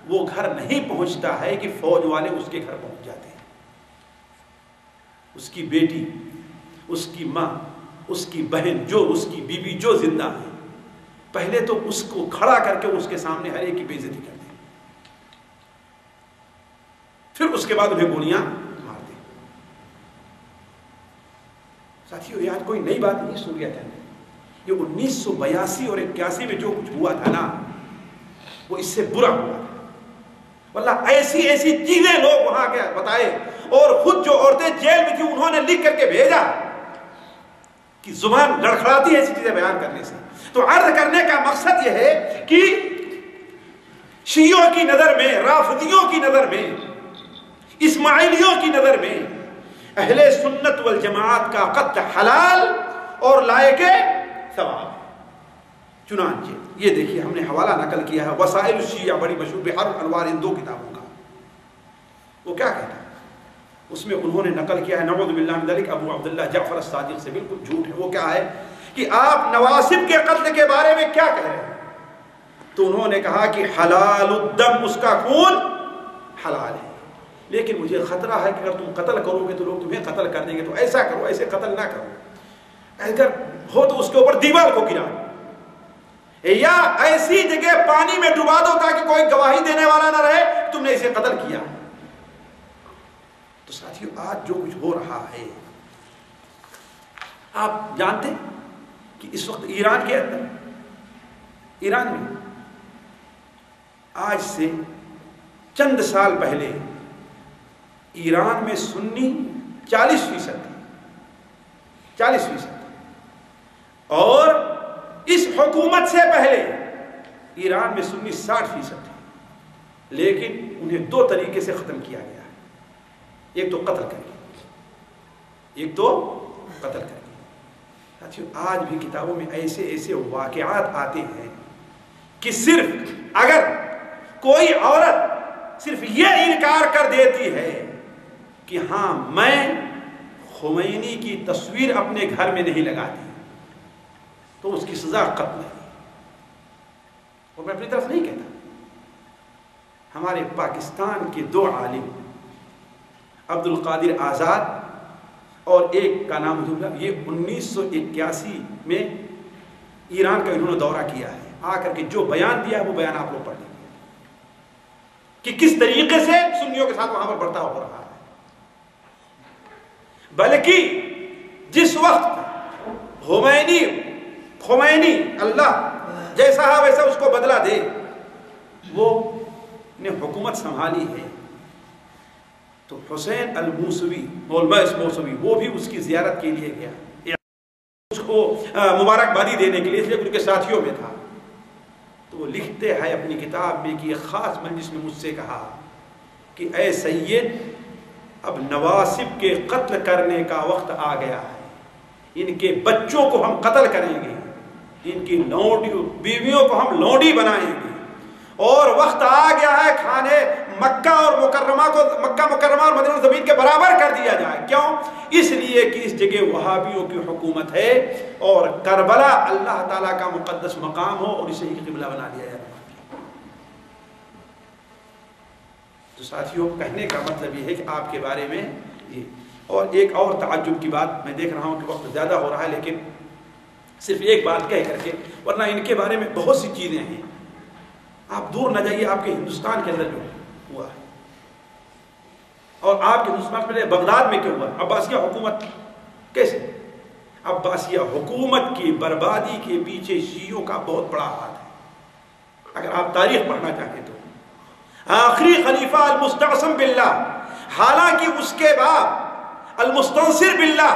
وہ گھر نہیں پہنچتا ہے کہ فوج والے اس کے گھر پہنچ جاتے ہیں. اس کی بیٹی، اس کی ماں، اس کی بہن، جو اس کی بیوی جو زندہ ہے، پہلے تو اس کو کھڑا کر کے اس کے سامنے ہر ایک کی بے عزتی کرتے ہیں. پھر اس کے بعد انہیں گولیاں مارتے ہیں. ساتھیو یہ آج کوئی نئی بات نہیں سوریا کے اندر. یہ 1982 اور 81 میں جو کچھ ہوا تھا نا وہ اس سے برا ہوا تھا. واللہ ایسی چیزیں لوگ وہاں کے بتائے. اور خود جو عورتیں جیل میں تھی انہوں نے لکھ کر کے بھیجا کہ زبان لڑکھڑاتی ہے ایسی چیزیں بیان کرنے سے. تو عرض کرنے کا مقصد یہ ہے کہ شیعوں کی نظر میں، رافضیوں کی نظر میں، اسماعیلیوں کی نظر میں اہل سنت والجماعت کا قتل حلال اور لائق ثواب. چنانچہ یہ دیکھیے ہم نے حوالہ نقل کیا ہے وسائل الشیعہ، بڑی مشہور بحر الانوار، ان 2 کتابوں کا. وہ کیا کہتا ہے اس میں؟ انہوں نے نقل کیا ہے نعوذ باللہ من ذلک ابو عبداللہ جعفر الصادق سے. بالکل جھوٹ ہے. وہ کیا ہے کہ آپ نواسب کے قتل کے بارے میں کیا کہہ رہے ہیں؟ تو انہوں نے کہا کہ حلال الدم، اس کا خون حلال ہے. لیکن مجھے خطرہ ہے کہ اگر تم قتل کرو گے تو لوگ تمہیں قتل کر دیں گے. تو ایسا کرو، ایسے قتل نہ کرو. اگر ہو تو اس کے اوپر دیوار کو گرا یا ایسی جگہ پانی میں ڈبا دو تاکہ کوئی گواہی دینے والا نہ رہے تم نے اسے قتل کیا. تو ساتھیو آج جو کچھ ہو رہا ہے، آپ جانتے کہ اس وقت ایران کے اندر، ایران میں آج سے چند سال پہلے ایران میں سنی 40% تھے. 40%. اور اس حکومت سے پہلے ایران میں سنی 60% تھے. لیکن انہیں 2 طریقے سے ختم کیا گیا ہے. ایک تو قتل کر کے. ساتھیو آج بھی کتابوں میں ایسے واقعات آتے ہیں کہ صرف اگر کوئی عورت صرف یہ انکار کر دیتی ہے کہ ہاں میں خمینی کی تصویر اپنے گھر میں نہیں لگاتی تو اس کی سزا قتل ہے. اور میں اپنی طرف نہیں کہتا. ہمارے پاکستان کے 2 عالم عبد القادر آزاد اور ایک کا نام یہ 1981 میں ایران کا انہوں نے دورہ کیا ہے. آ کر کے جو بیان دیا ہے وہ بیان آپ لوگ پڑھ لیں کہ کس طریقے سے سنیوں کے ساتھ وہاں پر برتاؤ ہو رہا ہے. بلکہ جس وقت خمینی اللہ جیسا ہے ویسا اس کو بدلہ دے، وہ نے حکومت سنبھالی ہے تو حسین الموسوی، موسوی، وہ بھی اس کی زیارت کے لیے گیا، اس کو مبارکبادی دینے کے لیے، اس لیے ان کے ساتھیوں میں تھا. تو وہ لکھتے ہیں اپنی کتاب میں کہ ایک خاص مجلس میں مجھ سے کہا کہ اے سید، اب نواسب کے قتل کرنے کا وقت آ گیا ہے. ان کے بچوں کو ہم قتل کریں گے، ان کی بیویوں کو ہم لونڈی بنائیں گے، اور وقت آ گیا ہے کھانے مکہ اور مکرمہ اور مدینہ زمین کے برابر کر دیا جائے. کیوں؟ اس لیے کہ اس جگہ وہابیوں کی حکومت ہے اور کربلا اللہ تعالیٰ کا مقدس مقام ہو اور اسے ہی قبلہ بنا دیا جائے. تو ساتھیوں کہنے کا مطلب یہ ہے کہ آپ کے بارے میں یہ. اور ایک اور تعجب کی بات، میں دیکھ رہا ہوں کہ وقت زیادہ ہو رہا ہے لیکن صرف ایک بات کہہ کر کے، ورنہ ان کے بارے میں بہت سی چیزیں ہیں. آپ دور نہ جائیے، آپ کے ہندوستان کے اندر جو ہوا ہے اور آپ کے ہندوستان میں بغداد میں کیا ہوا، عباسیہ حکومت کیسے عباسیہ حکومت کی بربادی کے پیچھے شیعوں کا بہت بڑا ہاتھ ہے. اگر آپ تاریخ پڑھنا چاہیں تو آخری خلیفہ المستعصم باللہ، حالانکہ اس کے بعد المستنصر باللہ،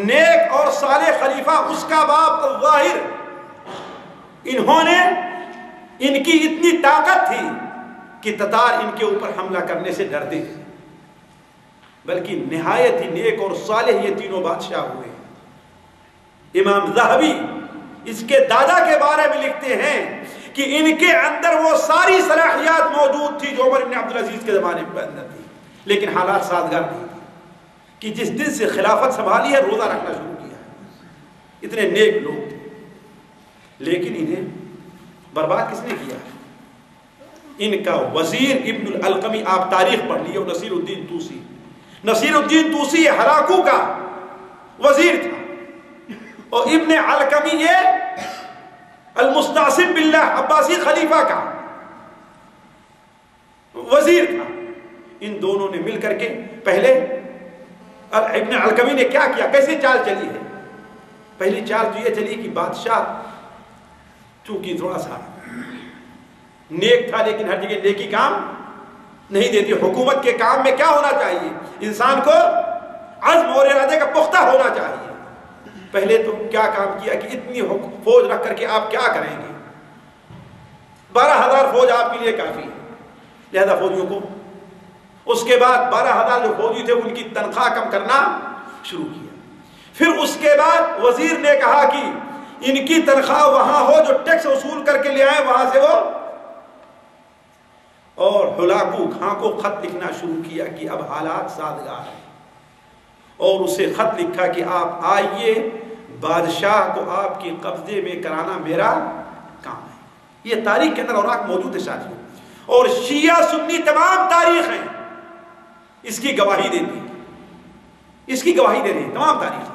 نیک اور صالح خلیفہ اس کا باپ الظاہر، انہوں نے، ان کی اتنی طاقت تھی کہ تتار ان کے اوپر حملہ کرنے سے ڈرتے تھے، بلکہ نہایت ہی نیک اور صالح یہ تینوں بادشاہ ہوئے. امام ذہبی اس کے دادا کے بارے میں لکھتے ہیں کہ ان کے اندر وہ ساری صلاحیات موجود تھی جو عمر بن عبدالعزیز کے زمانے میں اندر تھی، لیکن حالات سازگار نہیں تھے. کہ جس دن سے خلافت سنبھالی ہے روزہ رکھنا شروع کیا ہے. اتنے نیک لوگ تھے، لیکن انہیں برباد کس نے کیا؟ ان کا وزیر ابن العلقمی، آپ تاریخ پڑھ لیے، نصیر الدین توسی. نصیر الدین توسی یہ ہلاکو کا وزیر تھا، اور ابن علقمی یہ المستعصم باللہ عباسی خلیفہ کا وزیر تھا. ان دونوں نے مل کر کے پہلے ابن علقمی نے کیا کیا، کیسے چال چلی ہے؟ پہلی چال تو یہ چلی کہ بادشاہ چونکہ تھوڑا سا نیک تھا، لیکن ہر جگہ نیکی کام نہیں دیتی. حکومت کے کام میں کیا ہونا چاہیے؟ انسان کو عزم اور ارادے کا پختہ ہونا چاہیے. پہلے تو کیا کام کیا کہ اتنی فوج رکھ کر کے آپ کیا کریں گے؟ 12,000 فوج آپ کے لیے کافی ہے، لہذا فوجیوں کو، اس کے بعد 12,000 جو فوجی تھے ان کی تنخواہ کم کرنا شروع کیا. پھر اس کے بعد وزیر نے کہا کہ ان کی تنخواہ وہاں ہو جو ٹیکس وصول کر کے لے آئے وہاں سے وہ، اور ہلاکو خان کو خط لکھنا شروع کیا کہ اب حالات سازگار ہیں، اور اسے خط لکھا کہ آپ آئیے، بادشاہ کو آپ کے قبضے میں کرانا میرا کام ہے. یہ تاریخ کے اندر اوراق موجود ہے ساتھیوں، اور شیعہ سنی تمام تاریخ ہیں اس کی گواہی دیتی، اس کی گواہی دے رہی ہے تمام تاریخ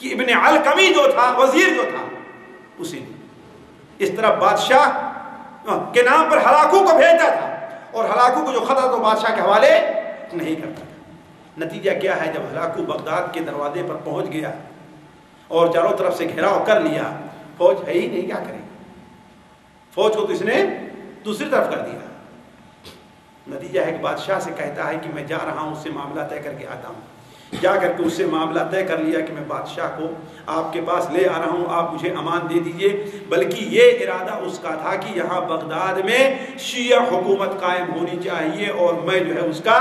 کہ ابن علقمی جو تھا، وزیر جو تھا، اسے اس طرح بادشاہ کے نام پر ہلاکو کو بھیجتا تھا، اور ہلاکو کو جو خط تھا تو بادشاہ کے حوالے نہیں کرتا تھا. نتیجہ کیا ہے؟ جب ہلاکو بغداد کے دروازے پر پہنچ گیا اور چاروں طرف سے گھیراؤ کر لیا، فوج ہے ہی نہیں، کیا کرے؟ فوج کو تو اس نے دوسری طرف کر دیا. نتیجہ ہے کہ بادشاہ سے کہتا ہے کہ میں جا رہا ہوں، اس سے معاملہ طے کر کے آتا ہوں. جا کر کے اس سے معاملہ طے کر لیا کہ میں بادشاہ کو آپ کے پاس لے آ رہا ہوں، آپ مجھے امان دے دیجئے. بلکہ یہ ارادہ اس کا تھا کہ یہاں بغداد میں شیعہ حکومت قائم ہونی چاہیے، اور میں جو ہے اس کا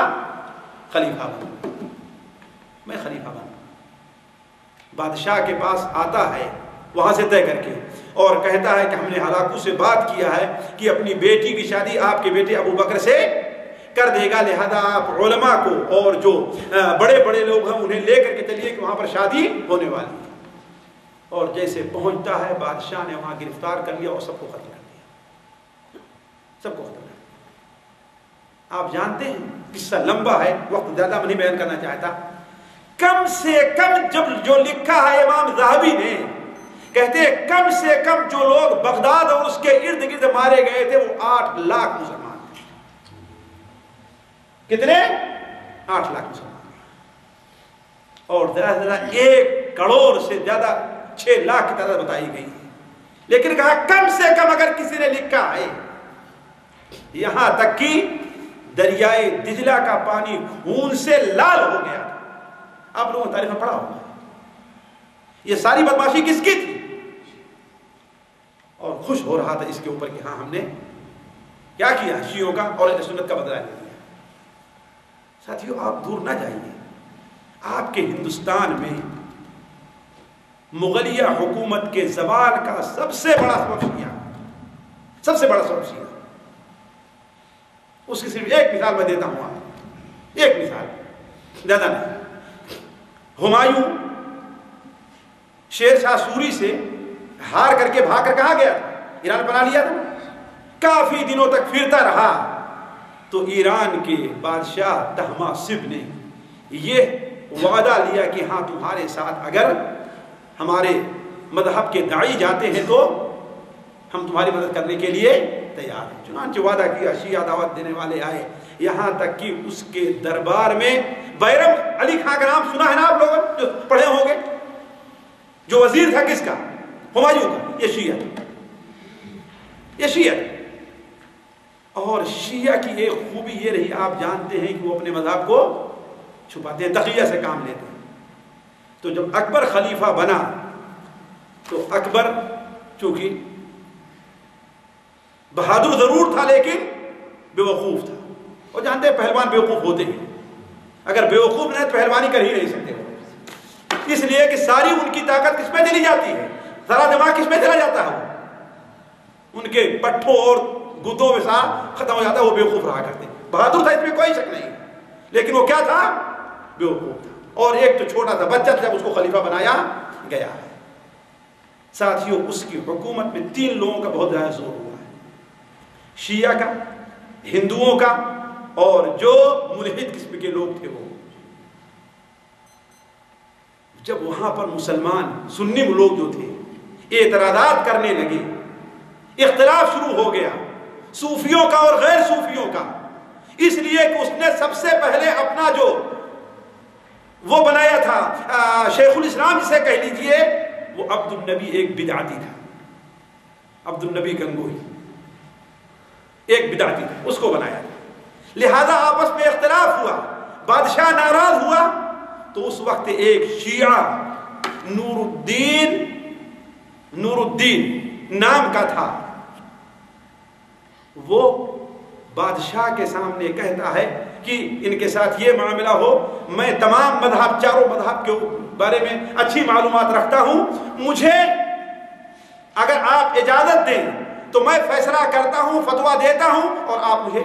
خلیفہ بنوں، میں خلیفہ بنوں. بادشاہ کے پاس آتا ہے وہاں سے طے کر کے، اور کہتا ہے کہ ہم نے ہلاکو سے بات کیا ہے کہ اپنی بیٹی کی شادی آپ کے بیٹے ابو بکر سے کر دے گا، لہذا آپ علماء کو اور جو بڑے بڑے لوگ ہیں انہیں لے کر کے چلیے کہ وہاں پر شادی ہونے والی ہے. اور جیسے پہنچتا ہے بادشاہ نے وہاں گرفتار کر لیا اور سب کو قتل کر دیا، سب کو قتل کر دیا. آپ جانتے ہیں قصہ لمبا ہے، وقت زیادہ میں نہیں بیان کرنا چاہتا. کم سے کم جو لکھا ہے امام ذہبی نے، کہتے ہیں کم سے کم جو لوگ بغداد اور اس کے ارد گرد مارے گئے تھے وہ 8 لاکھ مسلمان تھے. کتنے؟ 8 لاکھ مسلمان. اور ذرا ذرا 1 کروڑ سے زیادہ 6 لاکھ کی تعداد بتائی گئی ہے. لیکن کہا کم سے کم اگر کسی نے لکھا ہے، یہاں تک کہ دریائے دجلہ کا پانی خون سے لال ہو گیا. آپ لوگوں نے تاریخ میں پڑھا ہوگا یہ ساری بدماشی کس کی تھی، اور خوش ہو رہا تھا اس کے اوپر کہ ہاں ہم نے کیا کیا، شیعوں کا اور اہل سنت کا بدلہ لیا. ساتھیو آپ دور نہ جائیے، آپ کے ہندوستان میں مغلیہ حکومت کے زوال کا سب سے بڑا سبب شیعہ، سب سے بڑا سبب شیعہ. اس کی صرف ایک مثال میں دیتا ہوں، آپ ایک مثال، زیادہ نہیں. ہمایوں شیر شاہ سوری سے ہار کر کے بھاگ کر کہاں گیا تھا؟ ایران بنا لیا تھا. کافی دنوں تک پھرتا رہا تو ایران کے بادشاہ طہماسب نے یہ وعدہ لیا کہ ہاں تمہارے ساتھ اگر ہمارے مذہب کے داعی جاتے ہیں تو ہم تمہاری مدد کرنے کے لیے تیار ہیں. چنانچہ وعدہ کیا، شیعہ دعوت دینے والے آئے، یہاں تک کہ اس کے دربار میں بیرم علی خان کا نام سنا ہے نا آپ لوگوں جو پڑھے ہوں گے، جو وزیر تھا کس کا؟ ہمایوں کا. یہ شیعہ. اور شیعہ کی ایک خوبی یہ رہی، آپ جانتے ہیں کہ وہ اپنے مذہب کو چھپاتے ہیں، تقیہ سے کام لیتے ہیں. تو جب اکبر خلیفہ بنا تو اکبر چونکہ بہادر ضرور تھا لیکن بیوقوف تھا. اور جانتے ہیں پہلوان بیوقوف ہوتے ہیں، اگر بیوقوف نہیں تو پہلوانی کر ہی نہیں سکتے. اس لیے کہ ساری ان کی طاقت کس میں چلی جاتی ہے، سارا دماغ کس میں چلا جاتا ہے، ان کے پٹھوں اور گدوں میں سا ختم ہو جاتا ہے. وہ بیوقوف رہا کرتے. بہادر تھا، اس میں کوئی شک نہیں، لیکن وہ کیا تھا؟ بیوقوف تھا. اور ایک تو چھوٹا سا بچہ تھا، اس کو خلیفہ بنایا گیا ہے. ساتھیوں، اس کی حکومت میں 3 لوگوں کا بہت زیادہ زور ہوا ہے، شیعہ کا، ہندوؤں کا، اور جو ملحد قسم کے لوگ تھے. وہ جب وہاں پر مسلمان سنی لوگ جو تھے اعتراضات کرنے لگے، اختلاف شروع ہو گیا صوفیوں کا اور غیر صوفیوں کا. اس لیے کہ اس نے سب سے پہلے اپنا جو وہ بنایا تھا شیخ الاسلام جسے کہہ لیجئے، وہ عبد النبی ایک بدعتی تھا. عبد النبی گنگوہی ایک بدعتی تھا، اس کو بنایا تھا. لہذا آپس میں اختلاف ہوا، بادشاہ ناراض ہوا. تو اس وقت ایک شیعہ نور الدین نام کا تھا، وہ بادشاہ کے سامنے کہتا ہے کہ ان کے ساتھ یہ معاملہ ہو، میں تمام مذہب، چاروں مذہب کے بارے میں اچھی معلومات رکھتا ہوں، مجھے اگر آپ اجازت دیں تو میں فیصلہ کرتا ہوں، فتویٰ دیتا ہوں، اور آپ مجھے.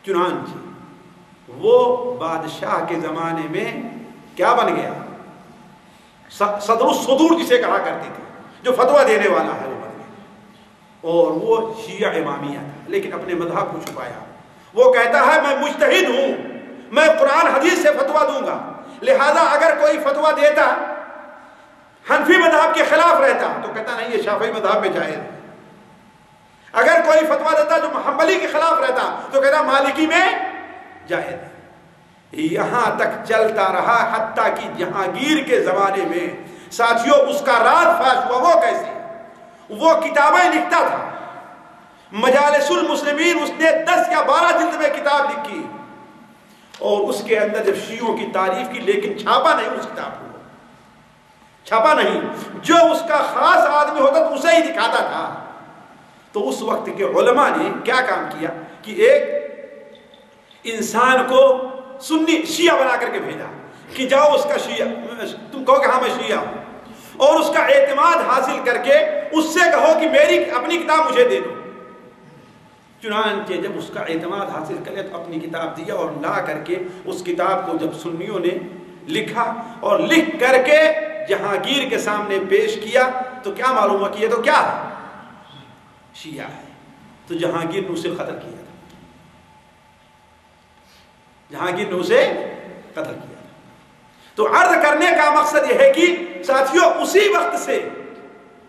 چنانچہ وہ بادشاہ کے زمانے میں کیا بن گیا؟ صدر الصدور جسے کہا کرتے تھے، جو فتویٰ دینے والا ہے، وہ بن گیا. اور وہ شیعہ امامیہ تھا، لیکن اپنے مذہب کو چھپایا. وہ کہتا ہے میں مجتہد ہوں، میں قرآن حدیث سے فتویٰ دوں گا، لہذا اگر کوئی فتویٰ دیتا حنفی مذہب کے خلاف رہتا تو کہتا نہیں، یہ شافعی مذہب میں جائز ہے. اگر کوئی فتویٰ دیتا جو حنبلی کے خلاف رہتا تو کہتا مالکی میں جائز ہے. یہاں تک چلتا رہا حتیٰ کہ جہانگیر کے زمانے میں ساتھیوں اس کا راز فاش ہوا. وہ کیسے؟ وہ کتابیں لکھتا تھا، مجالس المسلمین اس نے 10 یا 12 جلد میں کتاب لکھی، اور اس کے اندر جب شیعوں کی تعریف کی، لیکن چھاپا نہیں اس کتاب کو، چھاپا نہیں. جو اس کا خاص آدمی ہوتا تو اسے ہی دکھاتا تھا. تو اس وقت کے علماء نے کیا کام کیا کہ ایک انسان کو سنی شیعہ بنا کر کے بھیجا کہ جاؤ اس کا شیعہ، تم کہو کہ ہاں میں شیعہ ہوں، اور اس کا اعتماد حاصل کر کے اس سے کہو کہ میری اپنی کتاب مجھے دے دو. چنانچہ جب اس کا اعتماد حاصل کرے تو اپنی کتاب دیا، اور لا کر کے اس کتاب کو جب سنیوں نے لکھا اور لکھ کر کے جہانگیر کے سامنے پیش کیا تو کیا معلوم ہوا کہ یہ تو کیا ہے؟ شیعہ ہے. تو جہانگیر نے اسے قتل کیا تھا، جہانگیر نے اسے قتل کیا. تو عرض کرنے کا مقصد یہ ہے کہ ساتھیوں اسی وقت سے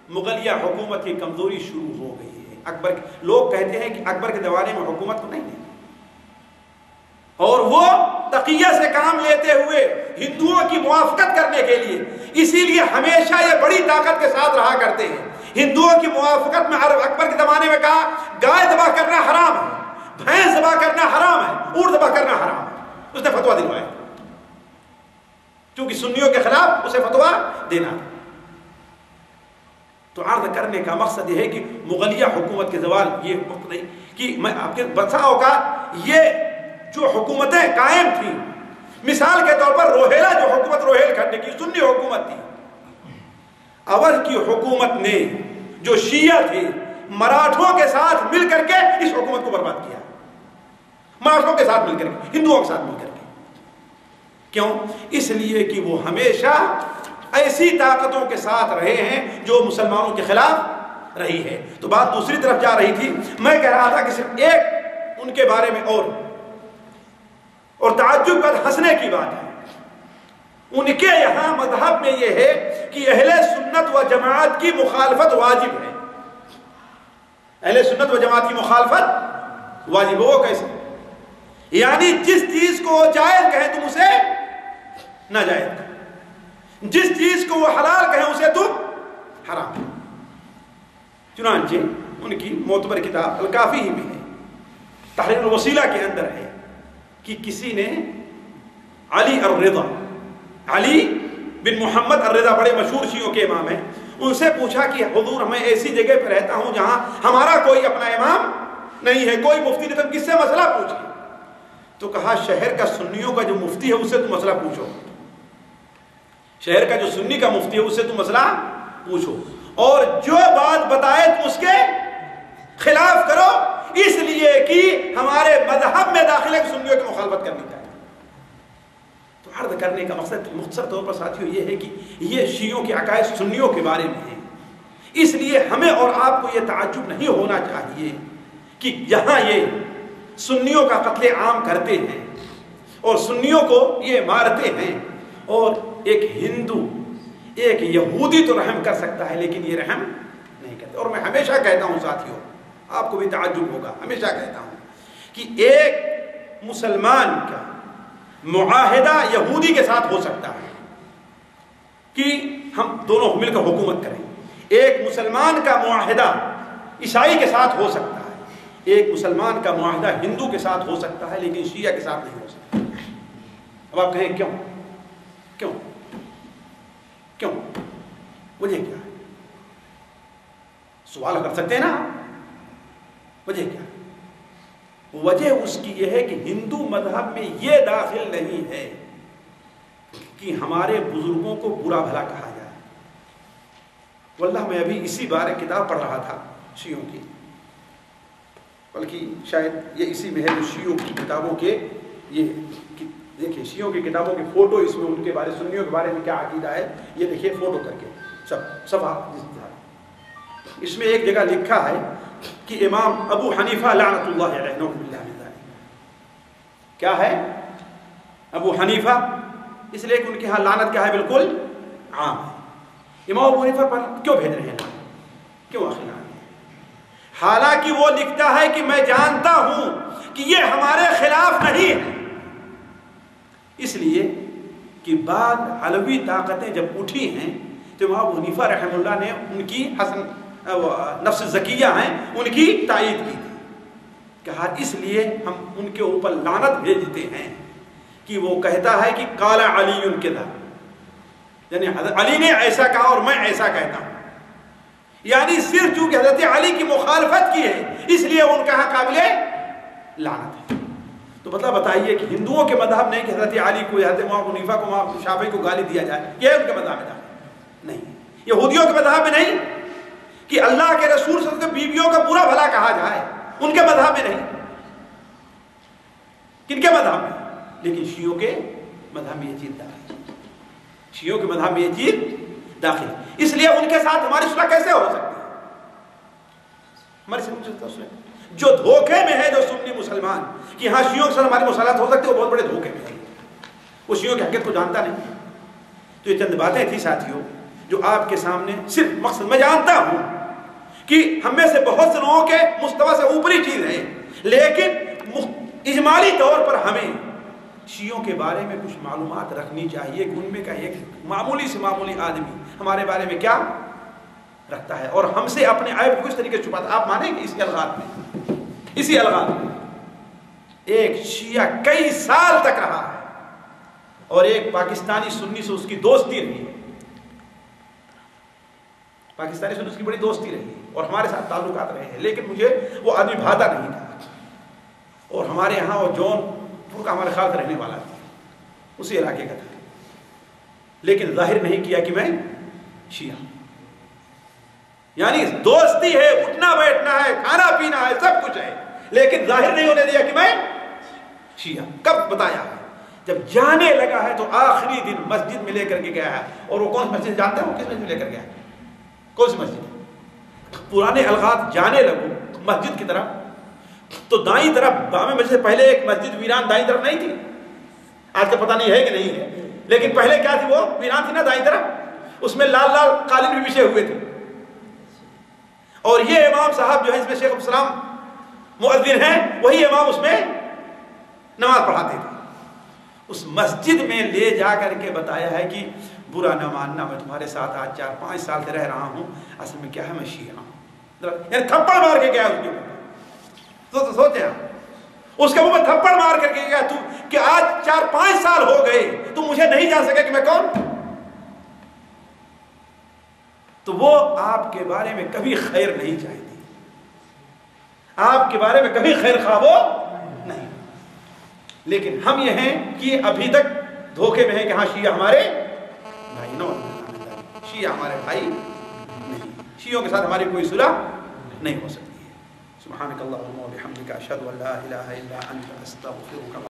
مغلیہ حکومت کی کمزوری شروع ہو گئی ہے. اکبر لوگ کہتے ہیں کہ اکبر کے زمانے میں حکومت تو نہیں ہے، اور وہ تقیہ سے کام لیتے ہوئے ہندوؤں کی موافقت کرنے کے لیے، اسی لیے ہمیشہ یہ بڑی طاقت کے ساتھ رہا کرتے ہیں. ہندوؤں کی موافقت میں اکبر کے زمانے میں کہا گائے ذبح کرنا حرام ہے، بھینس ذبح کرنا حرام ہے، اونٹ ذبح کرنا حرام ہے. اس نے فتویٰ دلوایا، کیونکہ سنیوں کے خلاف اسے فتویٰ دینا تھا. تو عرض کرنے کا مقصد یہ ہے کہ مغلیہ حکومت کے زوال یہ وقت نہیں کہ میں آپ کے بسا اوقات یہ جو حکومتیں قائم تھیں، مثال کے طور پر روہیلا جو حکومت روہیل کھنڈ کی سنی حکومت تھی، اودھ کی حکومت نے جو شیعہ تھے مراٹھوں کے ساتھ مل کر کے اس حکومت کو برباد کیا. مراٹھوں کے ساتھ مل کر کے، ہندوؤں کے ساتھ مل کر کے. کیوں؟ اس لیے کہ وہ ہمیشہ ایسی طاقتوں کے ساتھ رہے ہیں جو مسلمانوں کے خلاف رہی ہے. تو بات دوسری طرف جا رہی تھی. میں کہہ رہا تھا کہ صرف ایک ان کے بارے میں اور تعجب کا ہنسنے کی بات ہے، ان کے یہاں مذہب میں یہ ہے کہ اہل سنت و جماعت کی مخالفت واجب ہے. اہل سنت و جماعت کی مخالفت واجب ہے. وہ کیسے؟ یعنی جس چیز کو جائز کہیں تم اسے ناجائز کہو، جس چیز کو وہ حلال کہیں اسے تم حرام ہے۔ چنانچہ ان کی معتبر کتاب الکافی ہی میں ہے، تحریر الوسیلہ کے اندر ہے کہ کسی نے علی الرضا، علی بن محمد الرضا بڑے مشہور شیعوں کے امام ہیں، ان سے پوچھا کہ حضور میں ایسی جگہ پہ رہتا ہوں جہاں ہمارا کوئی اپنا امام نہیں ہے، کوئی مفتی نہیں، تم کس سے مسئلہ پوچھیں؟ تو کہا شہر کا سنیوں کا جو مفتی ہے اس سے تم مسئلہ پوچھو، شہر کا جو سنی کا مفتی ہے اس سے تم مسئلہ پوچھو، اور جو بات بتائے تم اس کے خلاف کرو، اس لیے کہ ہمارے مذہب میں داخلے کی سنیوں کی مخالفت کرنی چاہیے۔ تو عرض کرنے کا مقصد مختصر طور پر ساتھیوں یہ ہے کہ یہ شیعوں کے عقائد سنیوں کے بارے میں ہیں، اس لیے ہمیں اور آپ کو یہ تعجب نہیں ہونا چاہیے کہ جہاں یہ سنیوں کا قتل عام کرتے ہیں اور سنیوں کو یہ مارتے ہیں، اور ایک ہندو ایک یہودی تو رحم کر سکتا ہے لیکن یہ رحم نہیں کرتے۔ اور میں ہمیشہ کہتا ہوں ساتھیوں، آپ کو بھی تعجب ہوگا، ہمیشہ کہتا ہوں کہ ایک مسلمان کا معاہدہ یہودی کے ساتھ ہو سکتا ہے کہ ہم دونوں مل کر حکومت کریں، ایک مسلمان کا معاہدہ عیسائی کے ساتھ ہو سکتا ہے، ایک مسلمان کا معاہدہ ہندو کے ساتھ ہو سکتا ہے لیکن شیعہ کے ساتھ نہیں ہو سکتا۔ اب آپ کہیں کیوں کیوں کیوں وجہ کیا ہے؟ سوال کر سکتے ہیں نا، وجہ کیا ہے؟ وجہ اس کی یہ ہے کہ ہندو مذہب میں یہ داخل نہیں ہے کہ ہمارے بزرگوں کو برا بھلا کہا جائے۔ واللہ میں ابھی اسی بارے کتاب پڑھ رہا تھا شیعوں کی، بلکہ شاید یہ اسی میں ہے جو شیعوں کی کتابوں کے یہ دیکھیں شیعوں کی کتابوں کے فوٹو، اس میں ان کے بارے سنیوں کے بارے میں کیا عقیدہ ہے یہ دیکھیے فوٹو کر کے سب صفحہ۔ اس میں ایک جگہ لکھا ہے کہ امام ابو حنیفہ لعنت اللہ علیہ نعوذ باللہ من ذلک، کیا ہے ابو حنیفہ، اس لیے کہ ان کے ہاں لعنت کیا ہے بالکل عام ہے۔ امام ابو حنیفہ پر کیوں بھیج رہے ہیں لعنت؟ کیوں آخر لعنت؟ حالانکہ وہ لکھتا ہے کہ میں جانتا ہوں کہ یہ ہمارے خلاف نہیں ہے، اس لیے کہ بعد علوی طاقتیں جب اٹھی ہیں تو امام ابو حنیفہ رحمہ اللہ نے ان کی حسن نفس زکیہ ہیں ان کی تائید کی تھی، کہا اس لیے ہم ان کے اوپر لعنت بھیجتے ہیں کہ وہ کہتا ہے کہ قال علی کذب، یعنی حضرت علی نے ایسا کہا اور میں ایسا کہتا ہوں، یعنی صرف چونکہ حضرت علی کی مخالفت کی ہے اس لیے ان کا قابل لعنت ہے۔ تو مطلب بتائیے کہ ہندوؤں کے مذہب نہیں کہ حضرت علی کو حضرت امام ابو حنیفہ کو امام شافعی کو گالی دیا جائے، یہ ان کے مذہب میں نہیں۔ یہودیوں کے مذہب میں نہیں کہ اللہ کے رسول صلی اللہ علیہ وسلم کی بیویوں کا برا بھلا کہا جائے، ان کے مذہب میں نہیں۔ کن کے مذہب میں؟ لیکن شیعوں کے مذہب میں یہ چیز داخل ہے، شیعوں کے مذہب میں یہ چیز داخل ہے، اس لیے ان کے ساتھ ہماری صلح کیسے ہو سکتی ہے؟ ہماری صلح جو دھوکے میں ہے جو سنی مسلمان کہ ہاں شیعوں کے ساتھ ہماری مصالحت ہو سکتی ہے، وہ بہت بڑے دھوکے میں ہے، وہ شیعوں کی حقیقت کو جانتا نہیں۔ تو یہ چند باتیں تھی ساتھیوں جو آپ کے سامنے صرف مقصد، میں جانتا ہوں کہ ہم میں سے بہت سے لوگوں کے مستوی سے اوپری چیز ہے، لیکن اجمالی طور پر ہمیں شیعوں کے بارے میں کچھ معلومات رکھنی چاہیے کہ ان میں کا ایک معمولی سے معمولی آدمی ہمارے بارے میں کیا رکھتا ہے اور ہم سے اپنے عیب کو کس طریقے سے چھپاتا ہے۔ آپ مانیں گے اسی الغاز میں ایک شیعہ کئی سال تک رہا ہے اور ایک پاکستانی سنی سے اس کی دوستی رہی ہے، پاکستانی سنی اس کی بڑی دوستی رہی اور ہمارے ساتھ تعلقات رہے ہیں، لیکن مجھے وہ آدمی بھاتا نہیں تھا اور ہمارے یہاں وہ جون پور کا ہمارے خیال رہنے والا تھا، اسی علاقے کا تھا، لیکن ظاہر نہیں کیا کہ میں شیعہ، یعنی دوستی ہے، اٹھنا بیٹھنا ہے، کھانا پینا ہے، سب کچھ ہے، لیکن ظاہر نہیں ہونے دیا کہ میں شیعہ۔ کب بتایا ہے؟ جب جانے لگا ہے تو آخری دن مسجد میں لے کر کے گیا ہے، اور وہ کون سی مسجد جانتے ہیں؟ وہ کس مسجد میں لے کر گیا ہے؟ کون سی مسجد؟ پرانے الغاز جانے لگو مسجد کی طرف تو دائیں طرف بامے مسجد سے پہلے ایک مسجد ویران دائیں طرف نہیں تھی، آج کا پتہ نہیں ہے کہ نہیں ہے، لیکن پہلے کیا تھی؟ وہ ویران تھی نا دائیں طرف، اس میں لال لال قالین بھی بچھے ہوئے تھے، اور یہ امام صاحب جو ہے اس میں شیخ عبدالسلام مؤذن ہیں، وہی امام اس میں نماز پڑھاتے تھے۔ اس مسجد میں لے جا کر کے بتایا ہے کہ برا نہ ماننا، میں تمہارے ساتھ آج 4-5 سال سے رہ رہا ہوں، اصل میں کیا ہے میں شیعہ ہوں. یعنی تھپڑ مار کے گیا اس کے منہ، تو سوچیں آپ، اس کے منہ میں تھپڑ مار کر کے گیا تو کہ آج 4-5 سال ہو گئے تم مجھے نہیں جان سکے کہ میں کون. تو وہ آپ کے بارے میں کبھی خیر نہیں چاہتی، آپ کے بارے میں کبھی خیر خواہ وہ نہیں. لیکن ہم یہ ہیں کہ ابھی تک دھوکے میں ہیں کہ ہاں شیعہ ہمارے بھائی، نو شیعہ ہمارے بھائی نہیں، شیعوں کے ساتھ ہماری کوئی صلح نہیں ہو سکتی ہے. سبحانک اللہم و بحمدک، اشہد ان لا الہ الا انت، استغفرک.